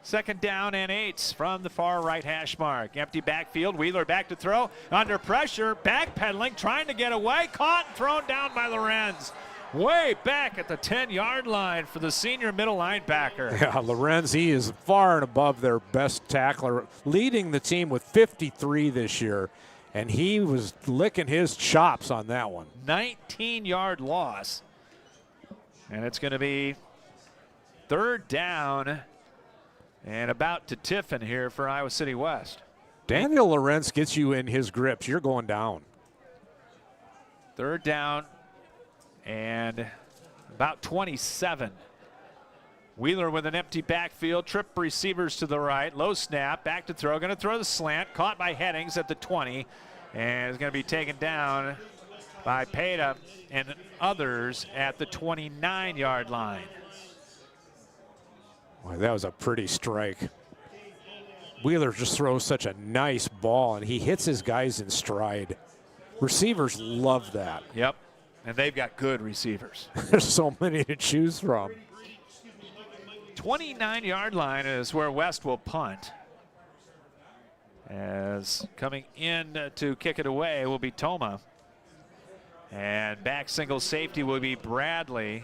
2nd down and 8 from the far right hash mark. Empty backfield. Wheeler back to throw. Under pressure. Backpedaling. Trying to get away. Caught and thrown down by Lorenz. Way back at the 10-yard line for the senior middle linebacker. Yeah, Lorenz, he is far and above their best tackler, leading the team with 53 this year. And he was licking his chops on that one. 19-yard loss. And it's going to be 3rd down and about to tiffin here for Iowa City West. Daniel Lorenz gets you in his grips. You're going down. 3rd down and about 27. Wheeler with an empty backfield. Trip receivers to the right. Low snap. Back to throw. Going to throw the slant. Caught by Headings at the 20. And is going to be taken down by Peta and others at the 29-yard line. Boy, that was a pretty strike. Wheeler just throws such a nice ball, and he hits his guys in stride. Receivers love that. Yep. And they've got good receivers. There's so many to choose from. 29-yard line is where West will punt. As coming in to kick it away will be Toma. And back single safety will be Bradley.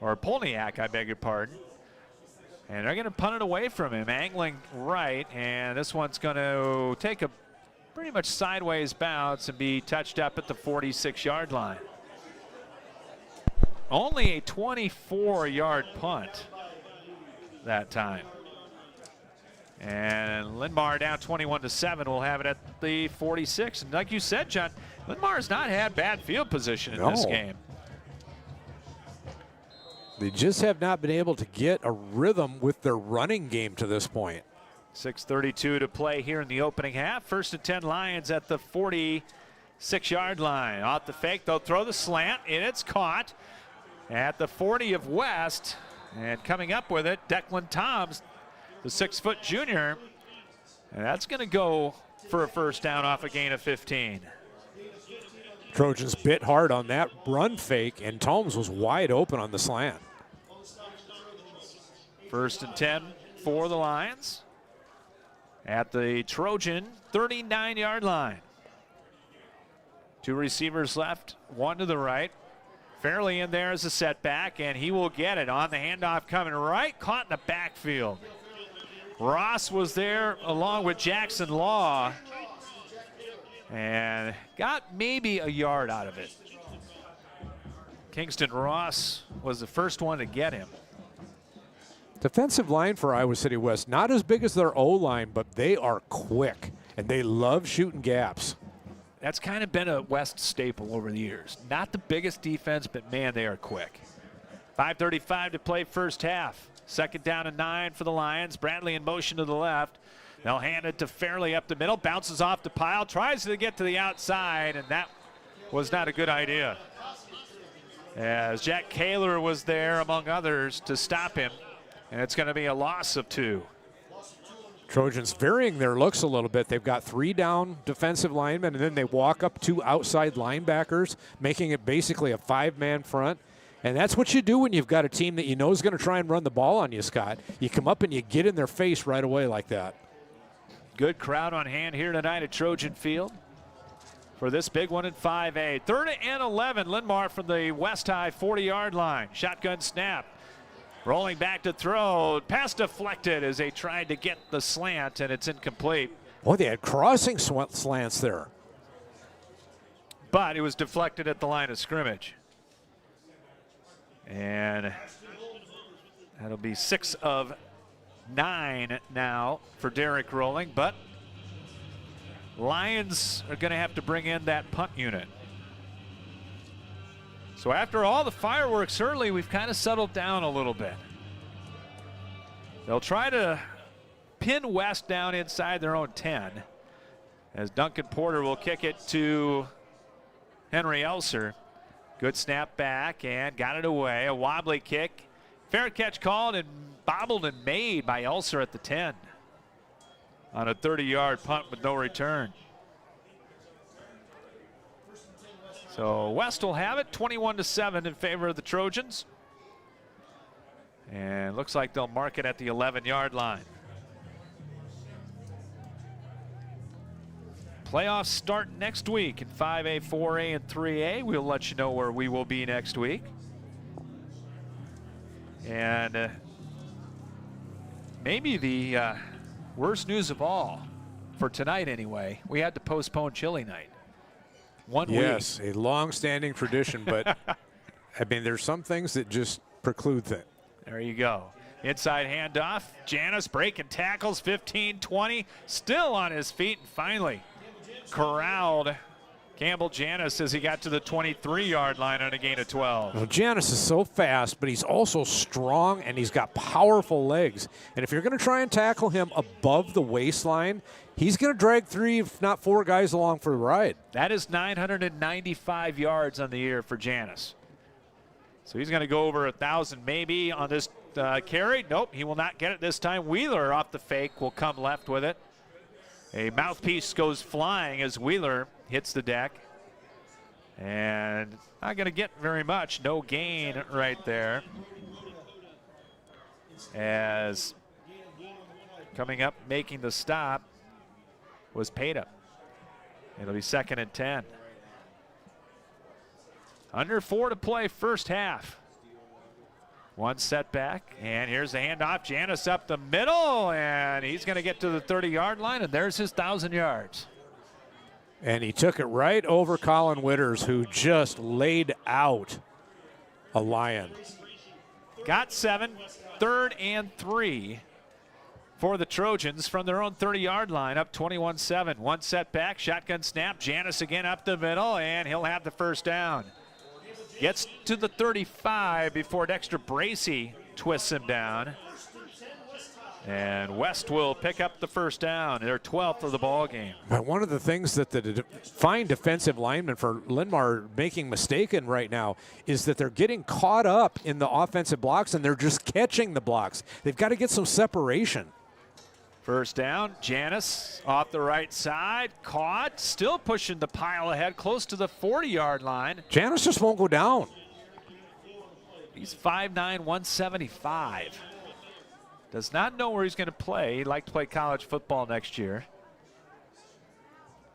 Or Polniak, I beg your pardon. And they're going to punt it away from him, angling right. And this one's going to take a pretty much sideways bounce and be touched up at the 46-yard line. Only a 24-yard punt that time. And Linn-Mar down 21-7. We'll have it at the 46. And like you said, John, Linn-Mar has not had bad field position in this game. They just have not been able to get a rhythm with their running game to this point. 6:32 to play here in the opening half. 1st and 10 Lions at the 46-yard line. Off the fake, they'll throw the slant, and it's caught at the 40 of West. And coming up with it, Declan Toms, the 6-foot junior. And that's going to go for a first down off a gain of 15. Trojans bit hard on that run fake, and Toms was wide open on the slant. 1st and 10 for the Lions at the Trojan 39-yard line. 2 receivers left, 1 to the right. Fairly in there as a setback, and he will get it on the handoff coming right, caught in the backfield. Ross was there along with Jackson Law and got maybe a yard out of it. Kingston Ross was the first one to get him. Defensive line for Iowa City West, not as big as their O-line, but they are quick, and they love shooting gaps. That's kind of been a West staple over the years. Not the biggest defense, but man, they are quick. 5:35 to play first half. 2nd down and 9 for the Lions. Bradley in motion to the left. They'll hand it to Fairley up the middle. Bounces off the pile. Tries to get to the outside, and that was not a good idea. As Jack Kaler was there, among others, to stop him. And it's going to be a loss of 2. Trojans varying their looks a little bit. They've got 3 down defensive linemen, and then they walk up 2 outside linebackers, making it basically a 5-man front. And that's what you do when you've got a team that you know is going to try and run the ball on you, Scott. You come up and you get in their face right away like that. Good crowd on hand here tonight at Trojan Field for this big one in 5A. 3rd and 11, Linn-Mar from the West High 40-yard line. Shotgun snap. Rolling back to throw. Pass deflected as they tried to get the slant, and it's incomplete. Boy, they had crossing slants there. But it was deflected at the line of scrimmage. And that'll be 6 of 9 now for Derek Rolling. But Lions are going to have to bring in that punt unit. So after all the fireworks early, we've kind of settled down a little bit. They'll try to pin West down inside their own 10 as Duncan Porter will kick it to Henry Elser. Good snap back and got it away. A wobbly kick. Fair catch called and bobbled and made by Elser at the 10 on a 30-yard punt with no return. So West will have it 21-7 in favor of the Trojans. And looks like they'll mark it at the 11-yard line. Playoffs start next week in 5A, 4A, and 3A. We'll let you know where we will be next week. And maybe the worst news of all, for tonight anyway, we had to postpone Chili Night. 1 week. Yes, a long-standing tradition, but I mean, there's some things that just preclude that. There you go. Inside handoff. Janis breaking tackles, 15-20, still on his feet, and finally corralled Campbell Janis as he got to the 23-yard line on a gain of 12. Well, Janis is so fast, but he's also strong, and he's got powerful legs. And if you're going to try and tackle him above the waistline, he's going to drag 3, if not 4 guys along for the ride. That is 995 yards on the year for Janis. So he's going to go over 1,000 maybe on this carry. Nope, he will not get it this time. Wheeler off the fake will come left with it. A mouthpiece goes flying as Wheeler hits the deck. And not going to get very much. No gain right there. As coming up, making the stop was Peta. It'll be 2nd and 10. Under 4 to play first half. One setback, and here's the handoff. Janis up the middle, and he's going to get to the 30-yard line, and there's his 1,000 yards. And he took it right over Colin Witters, who just laid out a Lion. Got 7, 3rd and 3 for the Trojans from their own 30-yard line, up 21-7. One setback, shotgun snap. Janis again up the middle, and he'll have the first down. Gets to the 35 before Dexter Bracey twists him down. And West will pick up the first down, their 12th of the ball game. But one of the things that the fine defensive linemen for Linn-Mar making mistaken right now is that they're getting caught up in the offensive blocks and they're just catching the blocks. They've got to get some separation. First down, Janis off the right side, caught, still pushing the pile ahead, close to the 40-yard line. Janis just won't go down. He's 5'9", 175. Does not know where he's going to play. He'd like to play college football next year.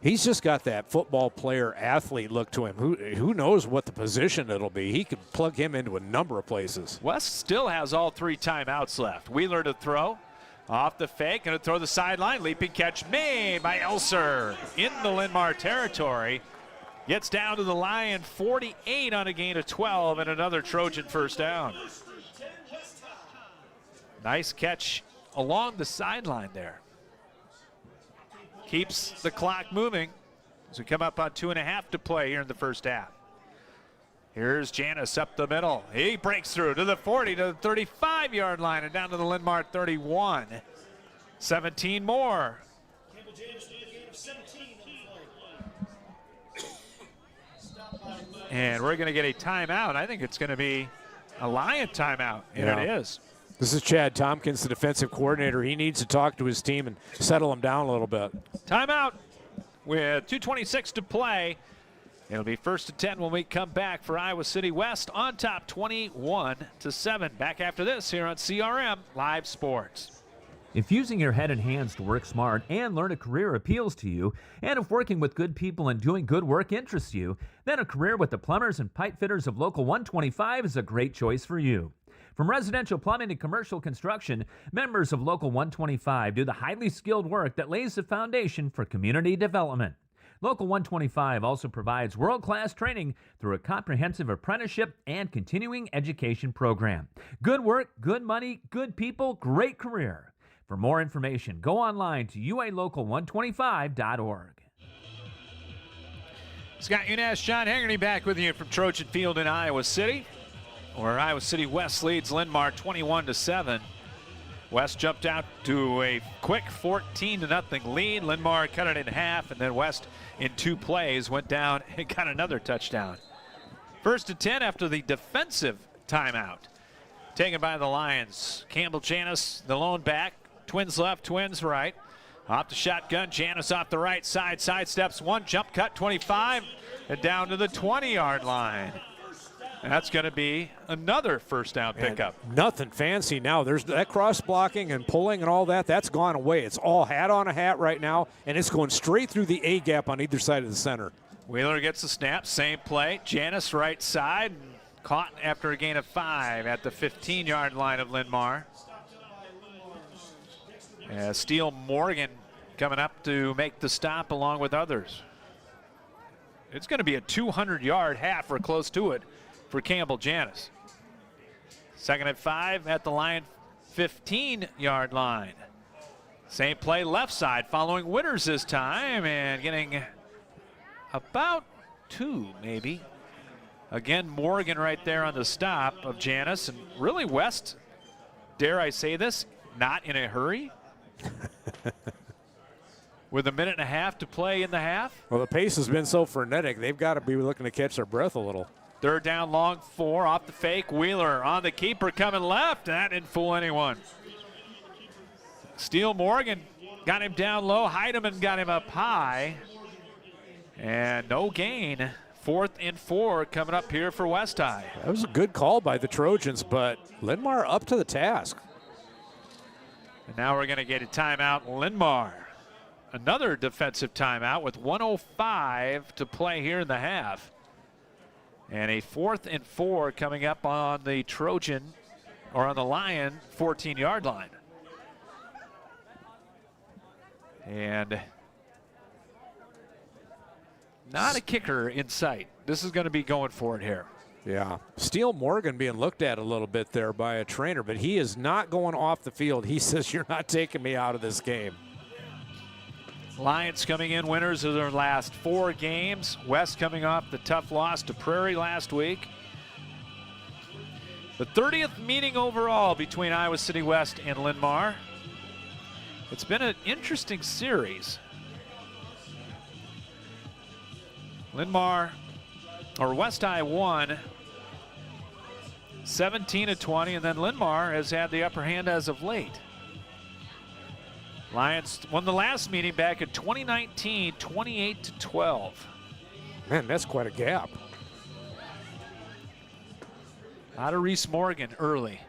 He's just got that football player athlete look to him. Who knows what the position it'll be. He could plug him into a number of places. West still has all 3 timeouts left. Wheeler to throw. Off the fake, going to throw the sideline. Leaping catch made by Elser in the Linn-Mar territory. Gets down to the Lion, 48 on a gain of 12, and another Trojan first down. Nice catch along the sideline there. Keeps the clock moving as we come up on 2.5 to play here in the first half. Here's Janis up the middle. He breaks through to the 40, to the 35-yard line, and down to the Linn-Mar 31. 17 more. And we're going to get a timeout. I think it's going to be a Lion timeout, and Yeah. it is. This is Chad Tompkins, the defensive coordinator. He needs to talk to his team and settle them down a little bit. Timeout with 2:26 to play. It'll be 1st and 10 when we come back for Iowa City West on top 21-7. Back after this here on CRM Live Sports. If using your head and hands to work smart and learn a career appeals to you, and if working with good people and doing good work interests you, then a career with the plumbers and pipe fitters of Local 125 is a great choice for you. From residential plumbing to commercial construction, members of Local 125 do the highly skilled work that lays the foundation for community development. Local 125 also provides world-class training through a comprehensive apprenticeship and continuing education program. Good work, good money, good people, great career. For more information, go online to ualocal125.org. Scott Unash, John Haggerty back with you from Trojan Field in Iowa City, where Iowa City West leads Linn-Mar 21-7. West jumped out to a quick 14-0 lead. Linn-Mar cut it in half, and then West in 2 plays went down and got another touchdown. 1st and 10 after the defensive timeout taken by the Lions. Campbell Janis, the lone back. Twins left, Twins right. Off the shotgun, Janis off the right side, sidesteps one, jump cut 25, and down to the 20-yard line. That's going to be another first down pickup. And nothing fancy now. There's that cross blocking and pulling and all that. That's gone away. It's all hat on a hat right now, and it's going straight through the A gap on either side of the center. Wheeler gets the snap, same play. Janis right side, caught after a gain of 5 at the 15-yard line of Linn-Mar. Steele Morgan coming up to make the stop along with others. It's going to be a 200-yard half or close to it for Campbell Janis. 2nd and 5 at the Lion 15-yard line. Same play left side following Witters this time and getting about 2 maybe. Again, Morgan right there on the stop of Janis, and really West, dare I say this, not in a hurry. With 1.5 minutes to play in the half. Well, the pace has been so frenetic, they've got to be looking to catch their breath a little. 3rd down, long 4, off the fake. Wheeler on the keeper coming left. That didn't fool anyone. Steele Morgan got him down low. Heidemann got him up high. And no gain 4th and 4 coming up here for West High. That was a good call by the Trojans, but Linn-Mar up to the task. And now we're going to get a timeout, Linn-Mar. Another defensive timeout with 1:05 to play here in the half. And a 4th and 4 coming up on the Trojan, or on the Lion 14-yard line. And not a kicker in sight. This is going to be going for it here. Yeah, Steele Morgan being looked at a little bit there by a trainer, but he is not going off the field. He says, you're not taking me out of this game. Lions coming in winners of their last 4 games. West coming off the tough loss to Prairie last week. The 30th meeting overall between Iowa City West and Linn-Mar. It's been an interesting series. Linn-Mar, or West High won 17-20, and then Linn-Mar has had the upper hand as of late. Lions won the last meeting back in 2019, 28-12. Man, that's quite a gap. Out of Reese Morgan early.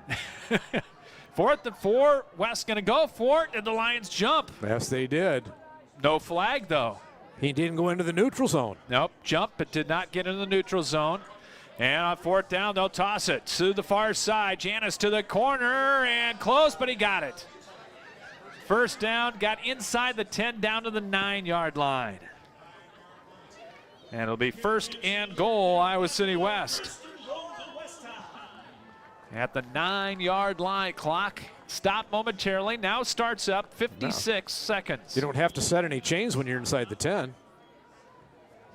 4th and 4, West going to go for it, and the Lions jump. Yes, they did. No flag, though. He didn't go into the neutral zone. Nope, jump, but did not get into the neutral zone. And on 4th down, they'll toss it to the far side. Janis to the corner, and close, but he got it. First down, got inside the 10, down to the 9-yard line. And it'll be 1st and goal, Iowa City West. At the 9-yard line, clock stopped momentarily. Now starts up, 56 seconds. You don't have to set any chains when you're inside the 10.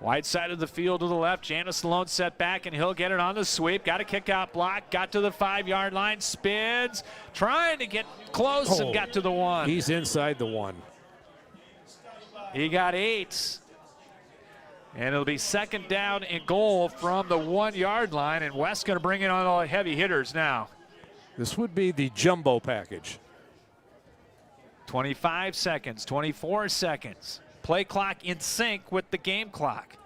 Wide side of the field to the left. Janis alone set back, and he'll get it on the sweep. Got a kick out block. Got to the 5-yard line. Spins. Trying to get close and got to the 1. He's inside the 1. He got 8. And it'll be 2nd down and goal from the 1-yard line. And West's going to bring in on all the heavy hitters now. This would be the jumbo package. 25 seconds, 24 seconds. Play clock in sync with the game clock.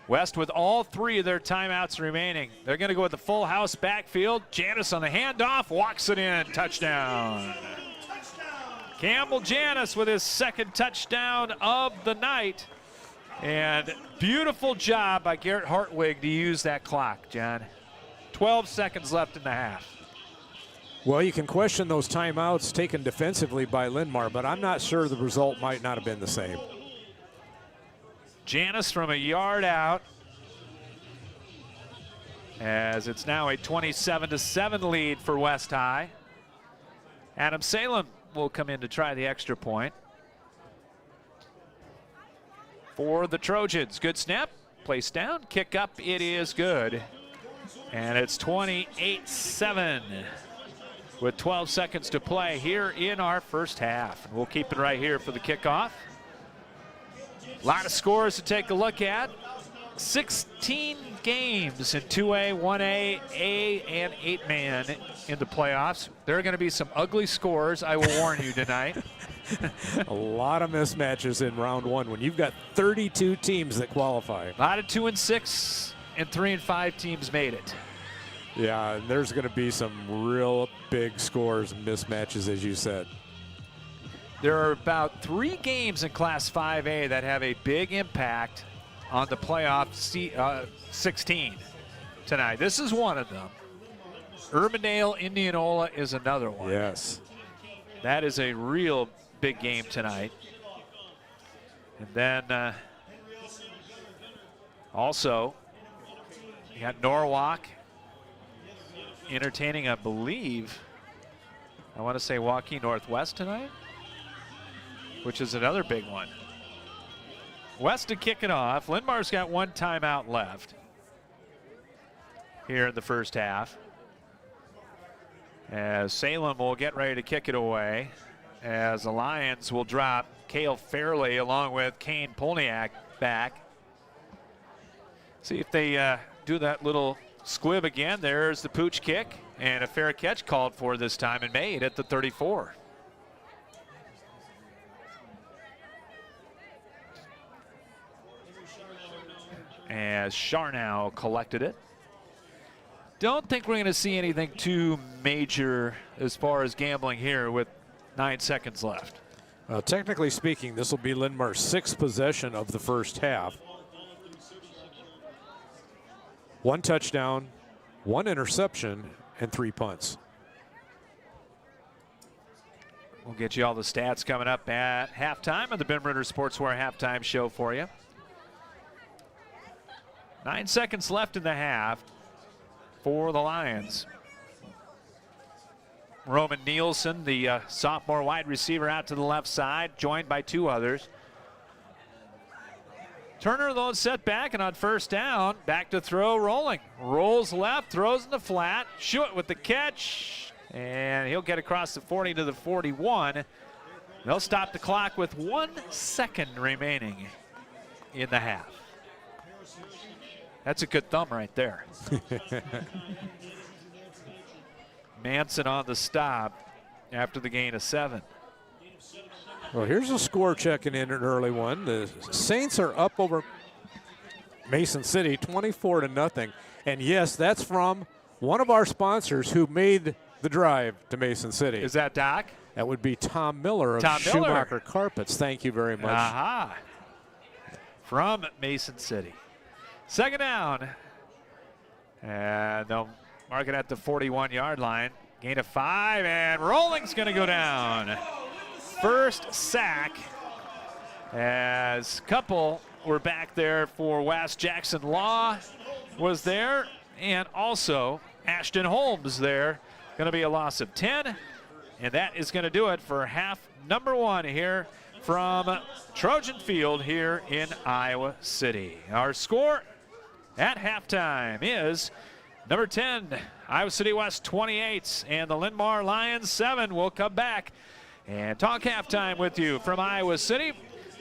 West with all 3 of their timeouts remaining. They're going to go with the full house backfield. Janis on the handoff, walks it in, touchdown. Campbell Janis with his 2nd touchdown of the night. And beautiful job by Garrett Hartwig to use that clock, John. 12 seconds left in the half. Well, you can question those timeouts taken defensively by Linn-Mar, but I'm not sure the result might not have been the same. Janis from a yard out, as it's now a 27-7 lead for West High. Adam Salem will come in to try the extra point for the Trojans. Good snap, place down, kick up, it is good. And it's 28-7 with 12 seconds to play here in our first half. And we'll keep it right here for the kickoff. A lot of scores to take a look at. 16 games in 2A, 1A, A, and 8-man in the playoffs. There are going to be some ugly scores, I will warn you tonight. A lot of mismatches in round 1 when you've got 32 teams that qualify. A lot of 2 and 6 and 3 and 5 teams made it. Yeah, and there's going to be some real big scores and mismatches, as you said. There are about 3 games in Class 5A that have a big impact on the playoff 16 tonight. This is one of them. Urbandale, Indianola is another one. Yes. That is a real big game tonight. And then also, you got Norwalk entertaining, I believe, I want to say Waukee Northwest tonight, which is another big one. West to kick it off. Linn-Mar's got 1 timeout left here in the first half, as Salem will get ready to kick it away, as the Lions will drop Cale Fairley along with Kane Polniak back. See if they do that little squib again. There's the pooch kick, and a fair catch called for this time and made at the 34. as Charnow collected it. Don't think we're going to see anything too major as far as gambling here with 9 seconds left. Technically speaking, this will be Linn-Mar's 6th possession of the first half. 1 touchdown, 1 interception, and 3 punts. We'll get you all the stats coming up at halftime of the Ben Ritter Sportswear halftime show for you. 9 seconds left in the half for the Lions. Roman Nielsen, the sophomore wide receiver, out to the left side, joined by 2 others. Turner, though, set back, and on first down, back to throw, rolling. Rolls left, throws in the flat, Schuett with the catch, and he'll get across the 40 to the 41. They'll stop the clock with 1 second remaining in the half. That's a good thumb right there. Manson on the stop after the gain of 7. Well, here's a score checking in an early one. The Saints are up over Mason City 24-0. And yes, that's from one of our sponsors who made the drive to Mason City. Is that Doc? That would be Tom Miller of Schumacher Carpets. Thank you very much. Aha. From Mason City. 2nd down. And they'll mark it at the 41-yard line. Gain of 5, and Rolling's going to go down. First sack as couple were back there for West. Jackson Law was there, and also Ashton Holmes there. Going to be a loss of 10, and that is going to do it for half number 1 here from Trojan Field here in Iowa City. Our score at halftime is number 10, Iowa City West 28, and the Linn-Mar Lions 7. We'll come back and talk halftime with you from Iowa City.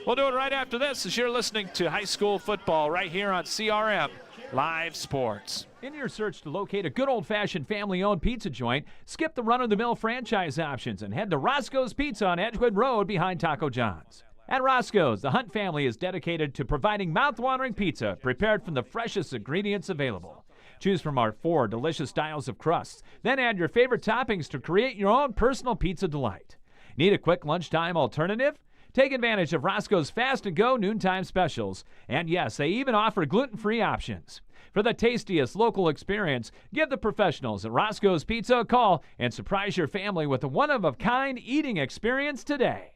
We'll do it right after this as you're listening to high school football right here on CRM Live Sports. In your search to locate a good old-fashioned family-owned pizza joint, skip the run-of-the-mill franchise options and head to Roscoe's Pizza on Edgewood Road behind Taco John's. At Roscoe's, the Hunt family is dedicated to providing mouth-watering pizza prepared from the freshest ingredients available. Choose from our 4 delicious styles of crusts, then add your favorite toppings to create your own personal pizza delight. Need a quick lunchtime alternative? Take advantage of Roscoe's Fast and Go noontime specials. And yes, they even offer gluten-free options. For the tastiest local experience, give the professionals at Roscoe's Pizza a call and surprise your family with a one-of-a-kind eating experience today.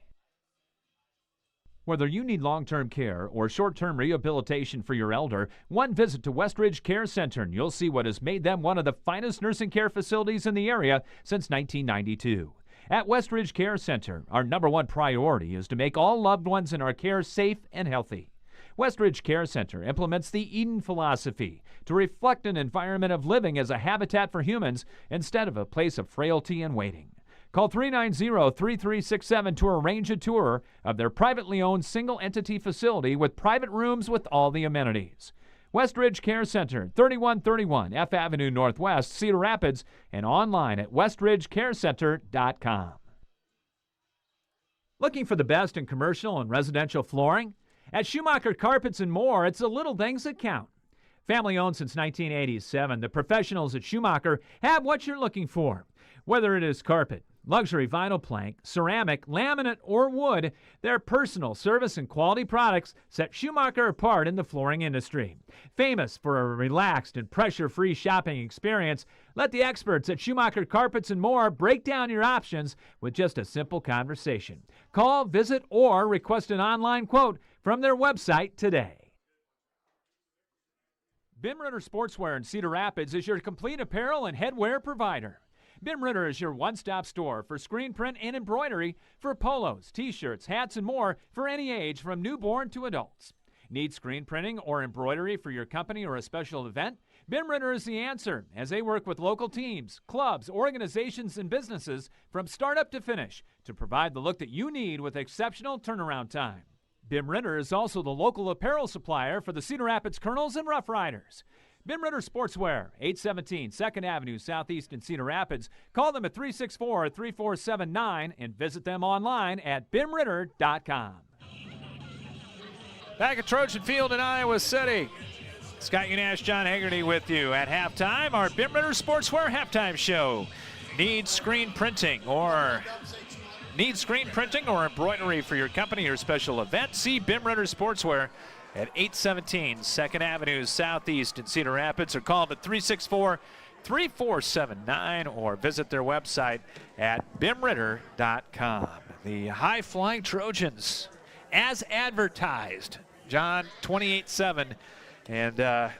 Whether you need long-term care or short-term rehabilitation for your elder, one visit to Westridge Care Center and you'll see what has made them one of the finest nursing care facilities in the area since 1992. At Westridge Care Center, our number 1 priority is to make all loved ones in our care safe and healthy. Westridge Care Center implements the Eden philosophy to reflect an environment of living as a habitat for humans instead of a place of frailty and waiting. Call 390-3367 to arrange a tour of their privately owned single-entity facility with private rooms with all the amenities. Westridge Care Center, 3131 F Avenue Northwest, Cedar Rapids, and online at westridgecarecenter.com. Looking for the best in commercial and residential flooring? At Schumacher Carpets and More, it's the little things that count. Family owned since 1987, the professionals at Schumacher have what you're looking for. Whether it is carpet, luxury vinyl plank, ceramic, laminate, or wood, their personal service and quality products set Schumacher apart in the flooring industry. Famous for a relaxed and pressure-free shopping experience, let the experts at Schumacher Carpets and More break down your options with just a simple conversation. Call, visit, or request an online quote from their website today. Ben Ritter Sportswear in Cedar Rapids is your complete apparel and headwear provider. Ben Ritter is your one-stop store for screen print and embroidery for polos, t-shirts, hats, and more for any age from newborn to adults. Need screen printing or embroidery for your company or a special event? Ben Ritter is the answer, as they work with local teams, clubs, organizations, and businesses from startup to finish to provide the look that you need with exceptional turnaround time. Ben Ritter is also the local apparel supplier for the Cedar Rapids Colonels and Rough Riders. Ben Ritter Sportswear, 817 2nd Avenue Southeast in Cedar Rapids. Call them at 364-3479 and visit them online at benritter.com. Back at Trojan Field in Iowa City. Scott Unash, John Haggerty with you at halftime. Our Bim Ritter Sportswear halftime show. Need screen printing or embroidery for your company or special event? See Bim Ritter Sportswear at 817 2nd Avenue Southeast in Cedar Rapids, or call them at 364-3479, or visit their website at bimritter.com. The high-flying Trojans, as advertised, John, 28-7, and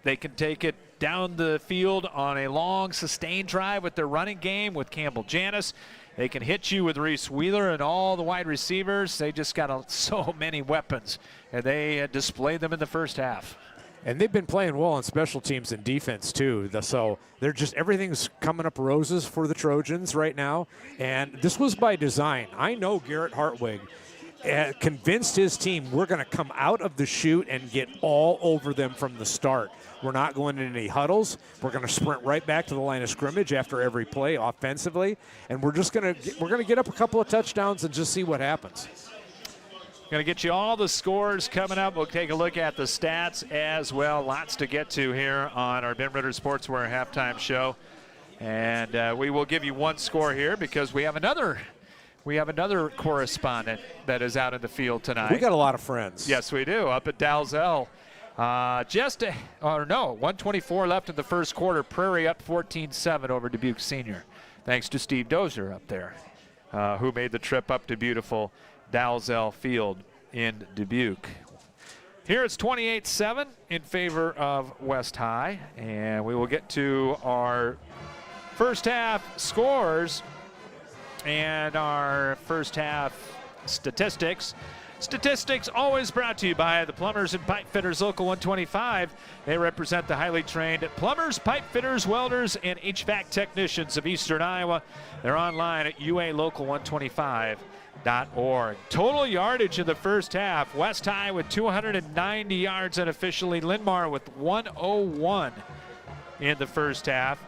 they can take it down the field on a long, sustained drive with their running game with Campbell Janis. They can hit you with Reese Wheeler and all the wide receivers. They just got so many weapons, and they displayed them in the first half. And they've been playing well on special teams and defense, too. So they're just, everything's coming up roses for the Trojans right now. And this was by design. I know Garrett Hartwig convinced his team, we're going to come out of the chute and get all over them from the start. We're not going into any huddles. We're going to sprint right back to the line of scrimmage after every play offensively. And we're going to get up a couple of touchdowns and just see what happens. Going to get you all the scores coming up. We'll take a look at the stats as well. Lots to get to here on our Bim Ritter Sportswear halftime show. And we will give you one score here because we have another correspondent that is out in the field tonight. We got a lot of friends. Yes, we do. Up at Dalzell. 124 left in the first quarter. Prairie up 14-7 over Dubuque Senior. Thanks to Steve Dozier up there, who made the trip up to beautiful Dalzell Field in Dubuque. Here it's 28-7 in favor of West High, and we will get to our first half scores and our first half statistics. Statistics always brought to you by the Plumbers and Pipe Fitters Local 125. They represent the highly trained plumbers, pipe fitters, welders, and HVAC technicians of Eastern Iowa. They're online at ualocal125.org. Total yardage in the first half. West High with 290 yards unofficially. Linn-Mar with 101 in the first half.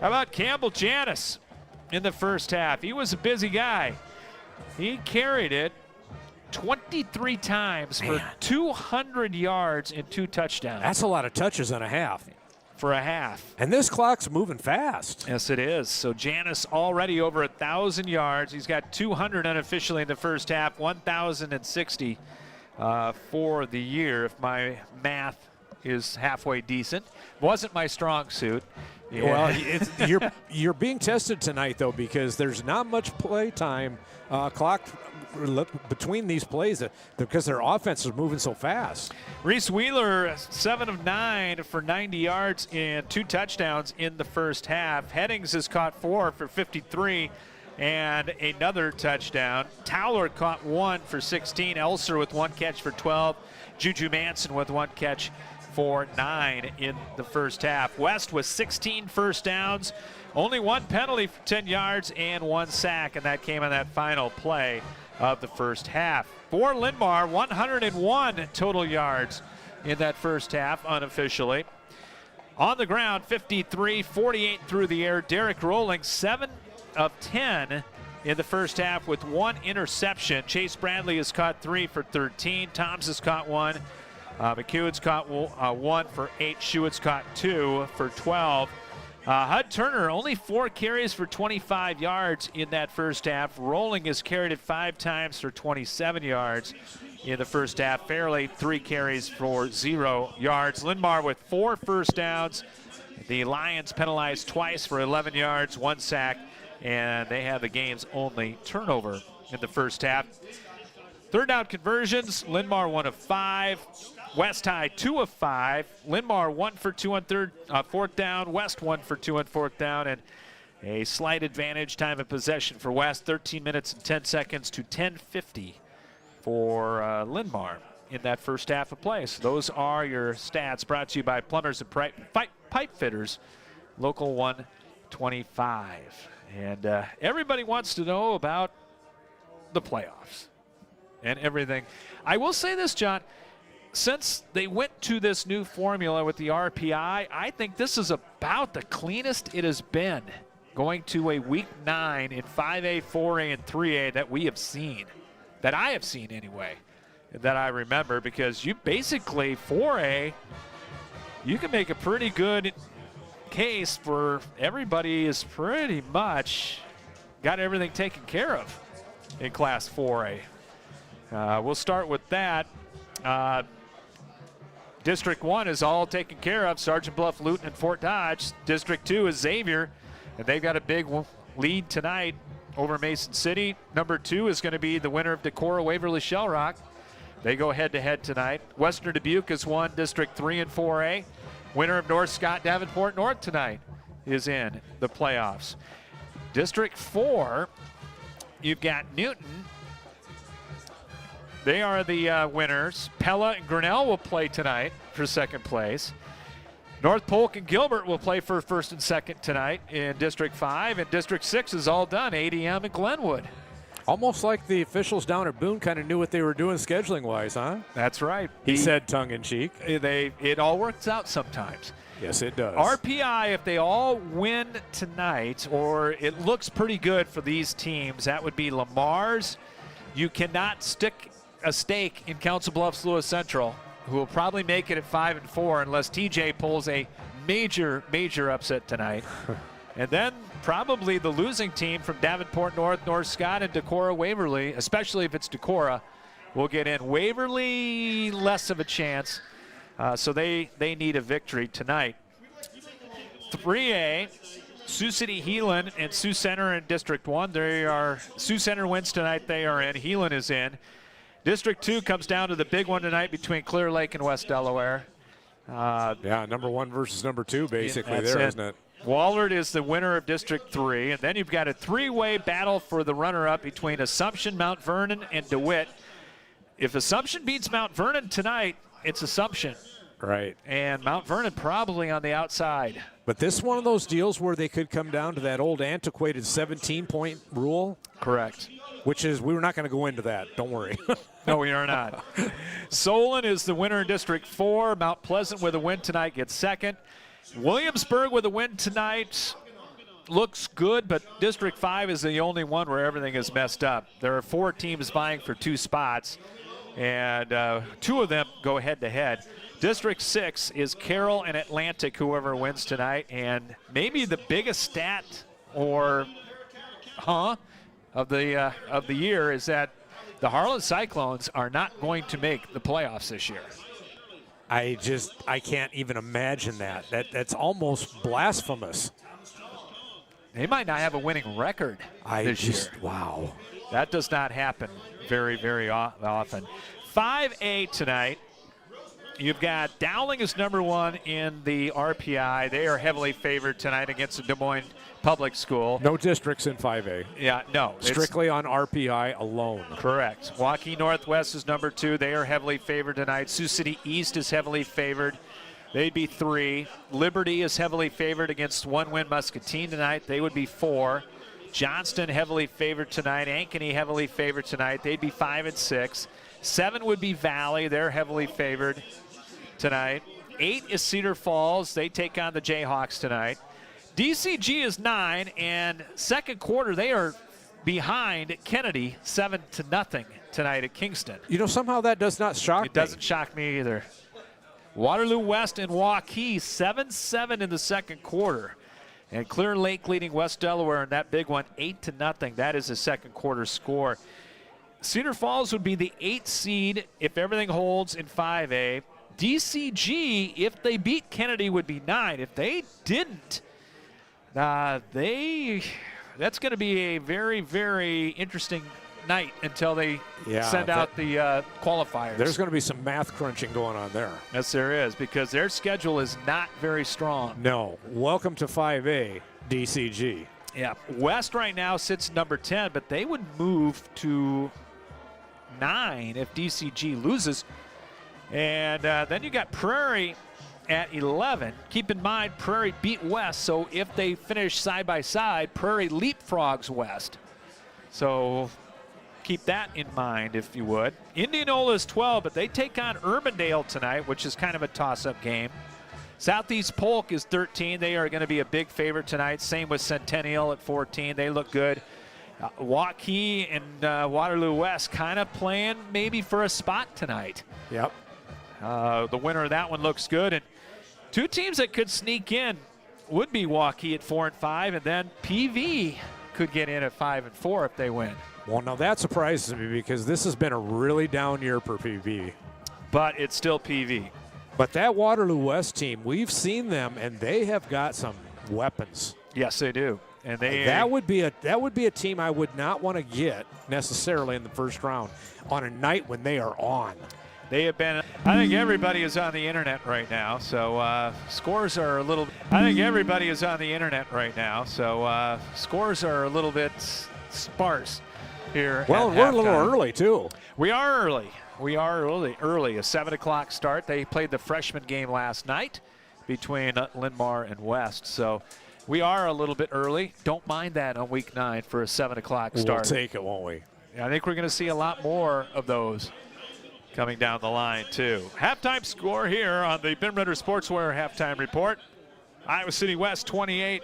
How about Campbell Janis in the first half? He was a busy guy. He carried it 23 times for 200 yards and 2 touchdowns. That's a lot of touches and a half. For a half. And this clock's moving fast. Yes, it is. So Janis already over 1,000 yards. He's got 200 unofficially in the first half, 1,060 for the year, if my math is halfway decent. Wasn't my strong suit. Yeah. Well, you're being tested tonight, though, because there's not much play time clock between these plays because their offense is moving so fast. Reese Wheeler, 7 of 9 for 90 yards and 2 touchdowns in the first half. Headings has caught 4 for 53 and another touchdown. Towler caught 1 for 16. Elser with 1 catch for 12. Juju Manson with 1 catch for 9 in the first half. West with 16 first downs, only 1 penalty for 10 yards and 1 sack, and that came on that final play of the first half. For Linn-Mar, 101 total yards in that first half unofficially. On the ground, 53, 48 through the air. Derek Rolling, 7 of 10 in the first half with 1 interception. Chase Bradley has caught 3 for 13. Toms has caught 1. McEwen's caught 1 for 8. Schuett's caught 2 for 12. Hud Turner, only 4 carries for 25 yards in that first half. Rolling has carried it 5 times for 27 yards in the first half. Fairley, 3 carries for 0 yards. Linn-Mar with 4 first downs. The Lions penalized twice for 11 yards, 1 sack, and they have the game's only turnover in the first half. Third down conversions, Linn-Mar 1 of 5. West High 2 of 5. Linn-Mar 1 for 2 on fourth down. West 1 for 2 on fourth down, and a slight advantage time of possession for West. 13 minutes and 10 seconds to 10:50 for Linn-Mar in that first half of play. So those are your stats brought to you by Plumbers and Pipe Fitters, Local 125. And everybody wants to know about the playoffs and everything. I will say this, John. Since they went to this new formula with the RPI, I think this is about the cleanest it has been going to a Week 9 in 5A, 4A, and 3A that we have seen, that I have seen anyway, that I remember, because you basically 4A, you can make a pretty good case for everybody is pretty much got everything taken care of in Class 4A. We'll start with that. District 1 is all taken care of. Sergeant Bluff, Luton, and Fort Dodge. District 2 is Xavier, and they've got a big lead tonight over Mason City. Number 2 is going to be the winner of Decorah, Waverly, Shell Rock. They go head-to-head tonight. Western Dubuque has won District 3 and 4A. Winner of North Scott, Davenport North tonight is in the playoffs. District 4, you've got Newton. They are the winners. Pella and Grinnell will play tonight for second place. North Polk and Gilbert will play for first and second tonight in District 5. And District 6 is all done, ADM and Glenwood. Almost like the officials down at Boone kind of knew what they were doing scheduling-wise, huh? That's right. He said tongue-in-cheek. It all works out sometimes. Yes, it does. RPI, if they all win tonight, or it looks pretty good for these teams, that would be Linn-Mar's. You cannot stick a stake in Council Bluffs Lewis Central, who will probably make it at 5-4 unless TJ pulls a major upset tonight. And then probably the losing team from Davenport North, North Scott, and Decorah Waverly, especially if it's Decorah, will get in. Waverly, less of a chance, so they need a victory tonight. 3A, Sioux City, Heelan, and Sioux Center in District 1. Sioux Center wins tonight, they are in. Heelan is in. District 2 comes down to the big one tonight between Clear Lake and West Delaware. Yeah, number 1 versus number 2, basically, there, isn't it? Wallard is the winner of District 3, and then you've got a 3-way battle for the runner-up between Assumption, Mount Vernon, and DeWitt. If Assumption beats Mount Vernon tonight, it's Assumption. Right. And Mount Vernon probably on the outside. But this is one of those deals where they could come down to that old antiquated 17-point rule. Correct. Which is, we were not going to go into that. Don't worry. No, we are not. Solon is the winner in District 4. Mount Pleasant with a win tonight gets second. Williamsburg with a win tonight looks good, but District 5 is the only one where everything is messed up. There are 4 teams vying for 2 spots, and 2 of them go head-to-head. District 6 is Carroll and Atlantic, whoever wins tonight, and maybe the biggest stat or of the year is that the Harlan Cyclones are not going to make the playoffs this year. I can't even imagine that. That's almost blasphemous. They might not have a winning record this year. Wow. That does not happen very, very often. 5A tonight. You've got Dowling is number 1 in the RPI. They are heavily favored tonight against the Des Moines Public School. No districts in 5A. Yeah, no. Strictly on RPI alone. Correct. Waukee Northwest is number 2. They are heavily favored tonight. Sioux City East is heavily favored. They'd be 3. Liberty is heavily favored against 1-win Muscatine tonight. They would be 4. Johnston heavily favored tonight. Ankeny heavily favored tonight. They'd be 5 and 6. 7 would be Valley. They're heavily favored tonight. 8 is Cedar Falls. They take on the Jayhawks tonight. DCG is 9, and second quarter they are behind Kennedy 7-0 tonight at Kingston. You know, somehow that does not shock me. It doesn't shock me either. Waterloo West and Waukee 7-7 in the second quarter. And Clear Lake leading West Delaware in that big one 8-0. That is the second quarter score. Cedar Falls would be the 8th seed if everything holds in 5A. DCG, if they beat Kennedy, would be 9. If they didn't, that's going to be a very, very interesting night until they send out the qualifiers. There's going to be some math crunching going on there. Yes, there is, because their schedule is not very strong. No. Welcome to 5A, DCG. Yeah. West right now sits number 10, but they would move to 9 if DCG loses. And then you got Prairie at 11. Keep in mind, Prairie beat West, so if they finish side by side, Prairie leapfrogs West. So keep that in mind, if you would. Indianola is 12, but they take on Urbandale tonight, which is kind of a toss-up game. Southeast Polk is 13. They are going to be a big favorite tonight. Same with Centennial at 14. They look good. Waukee and Waterloo West kind of playing maybe for a spot tonight. Yep. The winner of that one looks good. And Two teams that could sneak in would be Waukee at 4-5, and then PV could get in at 5-4 if they win. Well, now that surprises me because this has been a really down year for PV. But it's still PV. But that Waterloo West team, we've seen them, and they have got some weapons. Yes, they do. And that would be a team I would not want to get necessarily in the first round on a night when they are on. They have been. I think everybody is on the internet right now, so scores are a little. I think everybody is on the internet right now, so scores are a little bit sparse here. Well, at we're a little halftime. early too. We are early. We are early. A 7 o'clock start. They played the freshman game last night between Linn-Mar and West, so we are a little bit early. Don't mind that on week 9 for a 7 o'clock start. We'll take it, won't we? I think we're going to see a lot more of those coming down the line, too. Halftime score here on the Bim Ritter Sportswear Halftime Report. Iowa City West 28.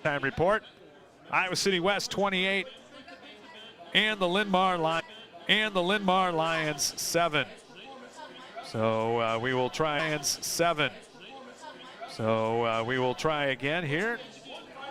Time report. Iowa City West 28. And the Linn-Mar Lions 7. So we will try Lions 7. So we will try again here.